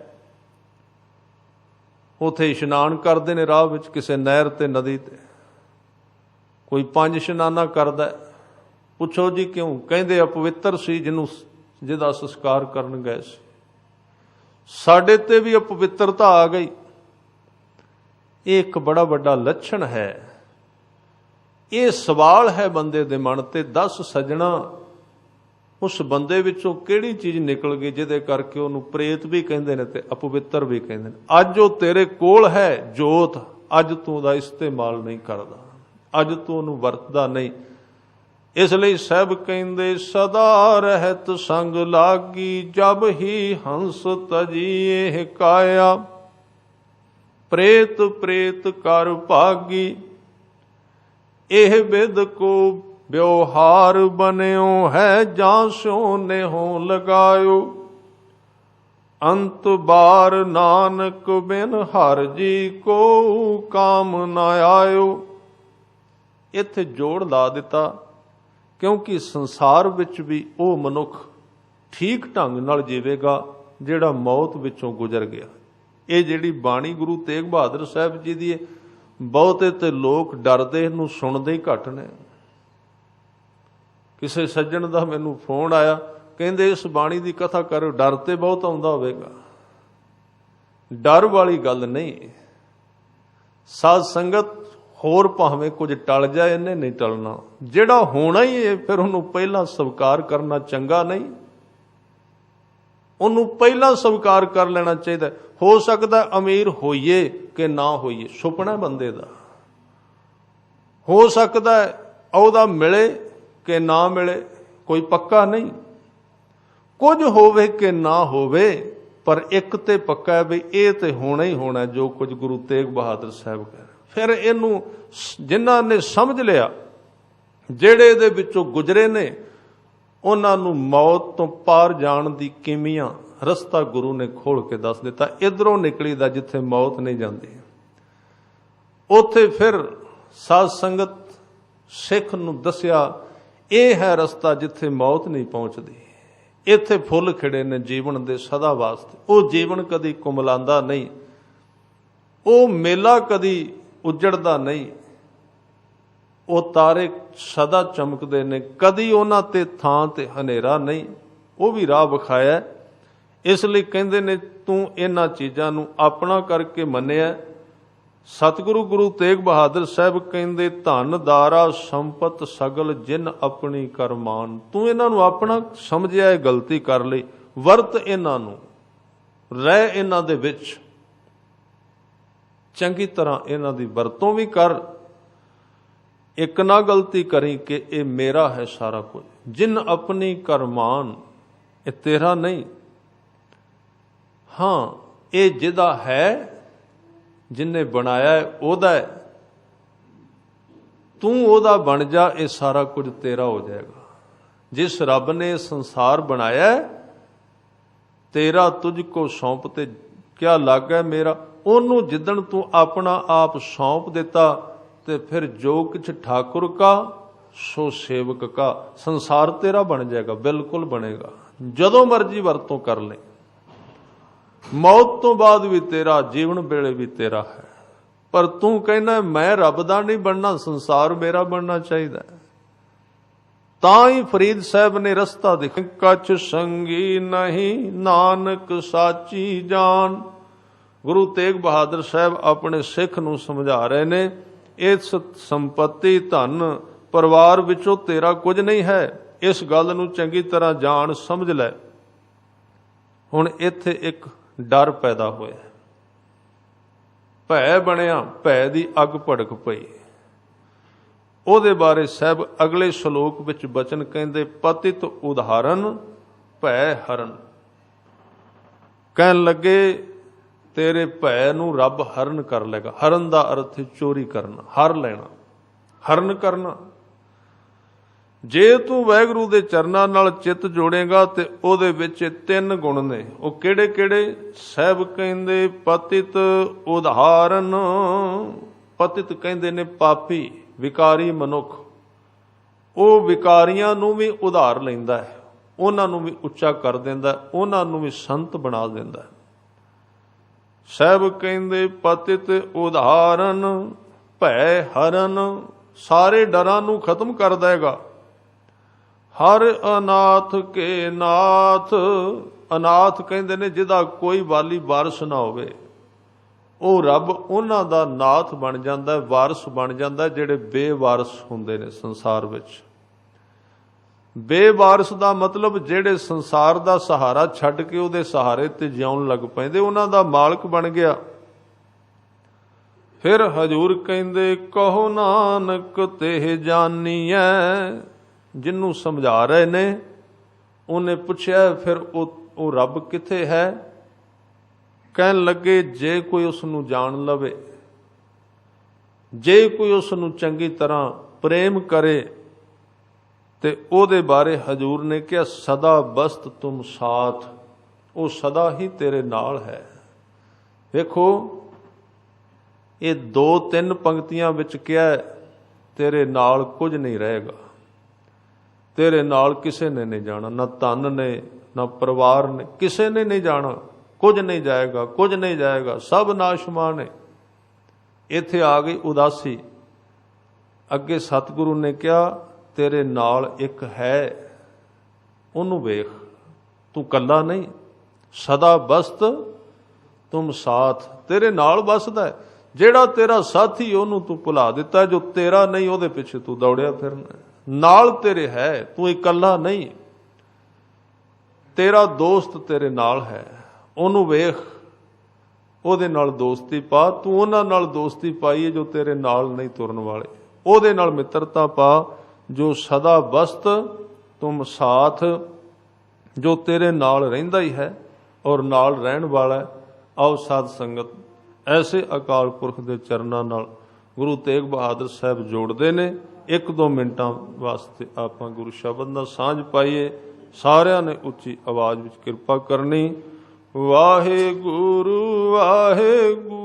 ਉਥੇ ਇਸ਼ਨਾਨ ਕਰਦੇ ਨੇ ਰਾਹ ਵਿੱਚ ਕਿਸੇ ਨਹਿਰ ਤੇ ਨਦੀ ਤੇ। ਕੋਈ 5 ਇਸ਼ਨਾਨਾ ਕਰਦਾ। ਪੁੱਛੋ ਜੀ ਕਿਉਂ? ਕਹਿੰਦੇ ਅਪਵਿੱਤਰ ਸੀ ਜਿਹਦਾ ਸੰਸਕਾਰ ਕਰਨ ਗਏ ਸੀ। ਸਾਡੇ ਤੇ ਵੀ ਅਪਵਿੱਤਰਤਾ ਆ ਗਈ। ਇਹ ਇੱਕ ਬੜਾ ਵੱਡਾ ਲੱਛਣ ਹੈ। ਇਹ ਸਵਾਲ ਹੈ ਬੰਦੇ ਦੇ ਮਨ ਤੇ, ਦੱਸ ਸੱਜਣਾ ਉਸ ਬੰਦੇ ਵਿੱਚੋਂ ਕਿਹੜੀ ਚੀਜ਼ ਨਿਕਲ ਗਈ ਜਿਹਦੇ ਕਰਕੇ ਉਹਨੂੰ ਪ੍ਰੇਤ ਵੀ ਕਹਿੰਦੇ ਨੇ ਤੇ ਅਪਵਿੱਤਰ ਵੀ ਕਹਿੰਦੇ ਨੇ। ਅੱਜ ਉਹ ਤੇਰੇ ਕੋਲ ਹੈ ਜੋਤ, ਅੱਜ ਤੂੰ ਉਹਦਾ ਇਸਤੇਮਾਲ ਨਹੀਂ ਕਰਦਾ, ਅੱਜ ਤੂੰ ਉਹਨੂੰ ਵਰਤਦਾ ਨਹੀਂ। ਇਸ ਲਈ ਸਹਿਬ ਕਹਿੰਦੇ ਸਦਾ ਰਹਿਤ ਸੰਗ ਲਾਗੀ, ਜਬ ਹੀ ਹੰਸ ਤਜੀਏ ਕਾਇਆ, ਪ੍ਰੇਤ ਪ੍ਰੇਤ ਕਰ ਭਾਗੀ। ਇਹ ਬਿਦ ਕੋ ਵਿਵਹਾਰ ਬਨਿਓ ਹੈ, ਜਾਂ ਸਿਉ ਨੇਹੋ ਲਗਾਇਓ। ਅੰਤ ਬਾਰ ਨਾਨਕ ਬਿਨ ਹਰ ਜੀ ਕੋ ਕਾਮ ਨਾ ਆਇਓ। ਇੱਥੇ ਜੋੜ ਲਾ ਦਿੱਤਾ, ਕਿਉਂਕਿ ਸੰਸਾਰ ਵਿੱਚ ਵੀ ਉਹ ਮਨੁੱਖ ਠੀਕ ਢੰਗ ਨਾਲ ਜੀਵੇਗਾ ਜਿਹੜਾ ਮੌਤ ਵਿੱਚੋਂ ਗੁਜ਼ਰ ਗਿਆ। ਇਹ ਜਿਹੜੀ ਬਾਣੀ ਗੁਰੂ ਤੇਗ ਬਹਾਦਰ ਸਾਹਿਬ ਜੀ ਦੀ, ਬਹੁਤੇ ਤੇ ਲੋਕ ਡਰਦੇ ਇਹਨੂੰ ਸੁਣਦੇ ਹੀ ਘੱਟ ਨੇ। ਕਿਸੇ ਸੱਜਣ ਦਾ ਮੈਨੂੰ ਫੋਨ ਆਇਆ, ਕਹਿੰਦੇ ਇਸ ਬਾਣੀ ਦੀ ਕਥਾ ਕਰੋ, ਡਰ ਤੇ ਬਹੁਤ ਆਉਂਦਾ ਹੋਵੇਗਾ। ਡਰ ਵਾਲੀ ਗੱਲ ਨਹੀਂ। ਸਾਧ ਸੰਗਤ ਹੋਰ ਭਾਵੇਂ ਕੁਝ ਟਲ ਜਾਏ, ਇਹਨੇ ਨਹੀਂ ਟਲਣਾ। ਜਿਹੜਾ ਹੋਣਾ ਹੀ ਹੈ ਫਿਰ ਉਹਨੂੰ ਪਹਿਲਾਂ ਸਵੀਕਾਰ ਕਰਨਾ ਚੰਗਾ ਨਹੀਂ। ਉਹਨੂੰ ਪਹਿਲਾਂ ਸਵੀਕਾਰ ਕਰ ਲੈਣਾ ਚਾਹੀਦਾ। ਹੋ ਸਕਦਾ ਅਮੀਰ ਹੋਈਏ ਕਿ ਨਾ ਹੋਈਏ, ਸੁਪਨਾ ਬੰਦੇ ਦਾ। ਹੋ ਸਕਦਾ ਉਹਦਾ ਮਿਲੇ ਕਿ ਨਾ ਮਿਲੇ, ਕੋਈ ਪੱਕਾ ਨਹੀਂ। ਕੁਝ ਹੋਵੇ ਕਿ ਨਾ ਹੋਵੇ, ਪਰ ਇੱਕ ਤੇ ਪੱਕਾ ਹੈ ਵੀ ਇਹ ਤੇ ਹੋਣਾ ਹੀ ਹੋਣਾ ਜੋ ਕੁਝ ਗੁਰੂ ਤੇਗ ਬਹਾਦਰ ਸਾਹਿਬ ਕਹਿ ਰਹੇ। ਫਿਰ ਇਹਨੂੰ ਜਿਨ੍ਹਾਂ ਨੇ ਸਮਝ ਲਿਆ, ਜਿਹੜੇ ਇਹਦੇ ਵਿੱਚੋਂ ਗੁਜ਼ਰੇ ਨੇ, ਉਹਨਾਂ ਨੂੰ ਮੌਤ ਤੋਂ ਪਾਰ ਜਾਣ ਦੀ ਕਿਮੀਆਂ ਰਸਤਾ ਗੁਰੂ ਨੇ ਖੋਲ ਕੇ ਦੱਸ ਦਿੱਤਾ। ਇਧਰੋਂ ਨਿਕਲੀ ਦਾ ਜਿੱਥੇ ਮੌਤ ਨਹੀਂ ਜਾਂਦੀ, ਉੱਥੇ ਫਿਰ ਸਾਧ ਸੰਗਤ ਸਿੱਖ ਨੂੰ ਦੱਸਿਆ ਇਹ ਹੈ ਰਸਤਾ ਜਿੱਥੇ ਮੌਤ ਨਹੀਂ ਪਹੁੰਚਦੀ। ਇੱਥੇ ਫੁੱਲ ਖਿੜੇ ਨੇ ਜੀਵਨ ਦੇ ਸਦਾ ਵਾਸਤੇ। ਉਹ ਜੀਵਨ ਕਦੀ ਕੁਮਲਾਂਦਾ ਨਹੀਂ, ਉਹ ਮੇਲਾ ਕਦੀ ਉਜੜਦਾ ਨਹੀਂ। ਉਹ ਤਾਰੇ ਸਦਾ ਚਮਕਦੇ ਨੇ, ਕਦੀ ਉਹਨਾਂ ਤੇ ਥਾਂ ਤੇ ਹਨੇਰਾ ਨਹੀਂ। ਉਹ ਵੀ ਰਾਹ ਵਿਖਾਇਆ। ਇਸ ਲਈ ਕਹਿੰਦੇ ਨੇ ਤੂੰ ਇਹਨਾਂ ਚੀਜ਼ਾਂ ਨੂੰ ਆਪਣਾ ਕਰਕੇ ਮੰਨਿਆ। ਸਤਿਗੁਰੂ ਗੁਰੂ ਤੇਗ ਬਹਾਦਰ ਸਾਹਿਬ ਕਹਿੰਦੇ ਧਨ ਦਾਰਾ ਸੰਪਤ ਸਗਲ ਜਿਨ ਆਪਣੀ ਕਰਮਾਨ। ਤੂੰ ਇਹਨਾਂ ਨੂੰ ਆਪਣਾ ਸਮਝਿਆ, ਇਹ ਗਲਤੀ ਕਰ ਲਈ। ਵਰਤ ਇਹਨਾਂ ਨੂੰ, ਰਹਿ ਇਹਨਾਂ ਦੇ ਵਿੱਚ, ਚੰਗੀ ਤਰ੍ਹਾਂ ਇਹਨਾਂ ਦੀ ਵਰਤੋਂ ਵੀ ਕਰ। ਇੱਕ ਨਾ ਗਲਤੀ ਕਰੀ ਕਿ ਇਹ ਮੇਰਾ ਹੈ ਸਾਰਾ ਕੁਝ। ਜਿਨ ਆਪਣੀ ਕਰਮਾਨ, ਇਹ ਤੇਰਾ ਨਹੀਂ। ਹਾਂ, ਇਹ ਜਿਹਦਾ ਹੈ, ਜਿਨਨੇ ਬਣਾਇਆ ਹੈ, ਉਹਦਾ ਹੈ। ਤੂੰ ਉਹਦਾ ਬਣ ਜਾ, ਇਹ ਸਾਰਾ ਕੁਝ ਤੇਰਾ ਹੋ ਜਾਏਗਾ। ਜਿਸ ਰੱਬ ਨੇ ਸੰਸਾਰ ਬਣਾਇਆ, ਤੇਰਾ ਤੁਝ ਕੋ ਸੌਂਪ ਤੇ ਕਿਆ ਲੱਗਾ ਮੇਰਾ। ਉਹਨੂੰ ਜਿੱਦਣ ਤੂੰ ਆਪਣਾ ਆਪ ਸੌਂਪ ਦਿੱਤਾ, ਤੇ ਫਿਰ ਜੋ ਕੁਛ ਠਾਕੁਰ ਕਾ ਸੋ ਸੇਵਕ ਕਾ। ਸੰਸਾਰ ਤੇਰਾ ਬਣ ਜਾਏਗਾ, ਬਿਲਕੁਲ ਬਣੇਗਾ। ਜਦੋਂ ਮਰਜ਼ੀ ਵਰਤੋਂ ਕਰ ਲੈ। ਮੌਤ ਤੋਂ ਬਾਅਦ ਵੀ ਤੇਰਾ, ਜੀਵਨ ਵੇਲੇ ਵੀ ਤੇਰਾ ਹੈ। ਪਰ ਤੂੰ ਕਹਿੰਦਾ ਮੈਂ ਰੱਬ ਦਾ ਨਹੀਂ ਬਣਨਾ, ਸੰਸਾਰ ਮੇਰਾ ਬਣਨਾ ਚਾਹੀਦਾ। ਤਾਂ ਹੀ ਫਰੀਦ ਸਾਹਿਬ ਨੇ ਰਸਤਾ ਦਿਖਾਇਆ, ਕਛ ਸੰਗੀ ਨਹੀਂ ਨਾਨਕ ਸਾਚੀ ਜਾਨ। ਗੁਰੂ ਤੇਗ ਬਹਾਦਰ ਸਾਹਿਬ ਆਪਣੇ ਸਿੱਖ ਨੂੰ ਸਮਝਾ ਰਹੇ ਨੇ, ਇਸ ਸੰਪत्ति ਧਨ ਪਰਿਵਾਰ ਵਿੱਚੋਂ ਤੇਰਾ ਕੁਝ ਨਹੀਂ ਹੈ। ਇਸ ਗੱਲ ਨੂੰ ਚੰਗੀ ਤਰ੍ਹਾਂ ਜਾਣ ਸਮਝ ਲੈ। ਹੁਣ ਇੱਥੇ ਇੱਕ ਡਰ ਪੈਦਾ ਹੋਇਆ, ਭੈ ਬਣਿਆ, ਭੈ ਦੀ ਅੱਗ ਭੜਕ ਪਈ। ਉਹਦੇ ਬਾਰੇ ਸਾਹਿਬ ਅਗਲੇ ਸ਼ਲੋਕ ਵਿੱਚ ਬਚਨ ਕਹਿੰਦੇ, ਪਤਿਤ ਉਦਾਹਰਨ ਭੈ ਹਰਨ। ਕਹਿਣ ਲੱਗੇ ਤੇਰੇ ਭੈ ਨੂੰ ਰੱਬ ਹਰਨ ਕਰ ਲੇਗਾ। ਹਰਨ ਦਾ ਅਰਥ ਚੋਰੀ ਕਰਨਾ, ਹਰ ਲੈਣਾ। ਹਰਨ ਕਰਨਾ। ਜੇ ਤੂੰ ਵਾਹਿਗੁਰੂ ਦੇ ਚਰਨਾਂ ਨਾਲ ਚਿੱਤ ਜੋੜੇਗਾ ਤੇ ਉਹਦੇ ਵਿੱਚ 3 ਗੁਣ ਨੇ। ਉਹ ਕਿਹੜੇ ਕਿਹੜੇ? ਸਾਹਿਬ ਕਹਿੰਦੇ ਪਤਿਤ ਉਦਾਹਰਨ। ਪਤਿਤ ਕਹਿੰਦੇ ਨੇ ਪਾਪੀ, ਵਿਕਾਰੀ ਮਨੁੱਖ। ਉਹ ਵਿਕਾਰੀਆਂ ਨੂੰ ਵੀ ਉਧਾਰ ਲੈਂਦਾ ਹੈ, ਉਹਨਾਂ ਨੂੰ ਵੀ ਉੱਚਾ ਕਰ ਦਿੰਦਾ, ਉਹਨਾਂ ਨੂੰ ਵੀ ਸੰਤ ਬਣਾ ਦਿੰਦਾ। ਸਾਹਿਬ ਕਹਿੰਦੇ ਪਤਿਤ ਉਦਾਹਰਨ ਭੈ ਹਰਨ। ਸਾਰੇ ਡਰਾਂ ਨੂੰ ਖਤਮ ਕਰ ਦੇਗਾ। ਹਰ ਅਨਾਥ ਕੇ ਨਾਥ। ਅਨਾਥ ਕਹਿੰਦੇ ਨੇ ਜਿਹਦਾ ਕੋਈ ਵਾਲੀ ਵਾਰਸ ਨਾ ਹੋਵੇ, ਉਹ ਰੱਬ ਉਹਨਾਂ ਦਾ ਨਾਥ ਬਣ ਜਾਂਦਾ, ਵਾਰਸ ਬਣ ਜਾਂਦਾ, ਜਿਹੜੇ ਬੇਵਾਰਸ ਹੁੰਦੇ ਨੇ ਸੰਸਾਰ ਵਿੱਚ। ਬੇਵਾਰਸ ਦਾ ਮਤਲਬ ਜਿਹੜੇ ਸੰਸਾਰ ਦਾ ਸਹਾਰਾ ਛੱਡ ਕੇ ਉਹਦੇ ਸਹਾਰੇ ਤੇ ਜਿਉਣ ਲੱਗ ਪੈਂਦੇ, ਉਹਨਾਂ ਦਾ ਮਾਲਕ ਬਣ ਗਿਆ। ਫਿਰ ਹਜ਼ੂਰ ਕਹਿੰਦੇ ਕਹੋ ਨਾਨਕ ਤੇ ਜਾਨੀਐ। ਜਿਹਨੂੰ ਸਮਝਾ ਰਹੇ ਨੇ, ਉਹਨੇ ਪੁੱਛਿਆ ਫਿਰ ਉਹ ਰੱਬ ਕਿੱਥੇ ਹੈ? ਕਹਿਣ ਲੱਗੇ ਜੇ ਕੋਈ ਉਸ ਨੂੰ ਜਾਣ ਲਵੇ, ਜੇ ਕੋਈ ਉਸ ਨੂੰ ਚੰਗੀ ਤਰ੍ਹਾਂ ਪ੍ਰੇਮ ਕਰੇ, ਤੇ ਉਹਦੇ ਬਾਰੇ ਹਜ਼ੂਰ ਨੇ ਕਿਹਾ ਸਦਾ ਬਸਤ ਤੁਮ ਸਾਥ। ਉਹ ਸਦਾ ਹੀ ਤੇਰੇ ਨਾਲ ਹੈ। ਵੇਖੋ ਇਹ 2-3 ਪੰਕਤੀਆਂ ਵਿੱਚ ਕਿਹਾ ਤੇਰੇ ਨਾਲ ਕੁਝ ਨਹੀਂ ਰਹੇਗਾ, ਤੇਰੇ ਨਾਲ ਕਿਸੇ ਨੇ ਨਹੀਂ ਜਾਣਾ, ਨਾ ਧਨ ਨੇ ਨਾ ਪਰਿਵਾਰ ਨੇ, ਕਿਸੇ ਨੇ ਨਹੀਂ ਜਾਣਾ। ਕੁਝ ਨਹੀਂ ਜਾਏਗਾ, ਕੁਝ ਨਹੀਂ ਜਾਏਗਾ, ਸਭ ਨਾਸ਼ਮਾਨ ਹੈ। ਇੱਥੇ ਆ ਗਈ ਉਦਾਸੀ। ਅੱਗੇ ਸਤਿਗੁਰੂ ਨੇ ਕਿਹਾ ਤੇਰੇ ਨਾਲ ਇੱਕ ਹੈ, ਉਹਨੂੰ ਵੇਖ, ਤੂੰ ਕੱਲਾ ਨਹੀਂ। ਸਦਾ ਬਸਤ ਤੁਮ ਸਾਥ। ਤੇਰੇ ਨਾਲ ਬਸਦਾ ਹੈ। ਜਿਹੜਾ ਤੇਰਾ ਸਾਥੀ ਉਹਨੂੰ ਤੂੰ ਭੁਲਾ ਦਿੱਤਾ, ਜੋ ਤੇਰਾ ਨਹੀਂ ਉਹਦੇ ਪਿੱਛੇ ਤੂੰ ਦੌੜਿਆ ਫਿਰਨਾ। ਨਾਲ ਤੇਰੇ ਹੈ, ਤੂੰ ਇਕੱਲਾ ਨਹੀਂ। ਤੇਰਾ ਦੋਸਤ ਤੇਰੇ ਨਾਲ ਹੈ, ਉਹਨੂੰ ਵੇਖ, ਉਹਦੇ ਨਾਲ ਦੋਸਤੀ ਪਾ। ਤੂੰ ਉਹਨਾਂ ਨਾਲ ਦੋਸਤੀ ਪਾਈ ਹੈ ਜੋ ਤੇਰੇ ਨਾਲ ਨਹੀਂ ਤੁਰਨ ਵਾਲੇ, ਉਹਦੇ ਨਾਲ ਮਿੱਤਰਤਾ ਪਾ ਜੋ ਸਦਾ ਬਸਤ ਤੁਮ ਸਾਥ, ਜੋ ਤੇਰੇ ਨਾਲ ਰਹਿੰਦਾ ਹੀ ਹੈ ਔਰ ਨਾਲ ਰਹਿਣ ਵਾਲਾ ਹੈ। ਆਓ ਸਾਧ ਸੰਗਤ ਐਸੇ ਅਕਾਲ ਪੁਰਖ ਦੇ ਚਰਨਾਂ ਨਾਲ ਗੁਰੂ ਤੇਗ ਬਹਾਦਰ ਸਾਹਿਬ ਜੋੜਦੇ ਨੇ। 1-2 ਮਿੰਟਾਂ ਵਾਸਤੇ ਆਪਾਂ ਗੁਰੂ ਸ਼ਬਦ ਨਾਲ ਸਾਂਝ ਪਾਈਏ। ਸਾਰਿਆਂ ਨੇ ਉੱਚੀ ਆਵਾਜ਼ ਵਿੱਚ ਕਿਰਪਾ ਕਰਨੀ। ਵਾਹਿਗੁਰੂ ਵਾਹਿਗੁਰੂ।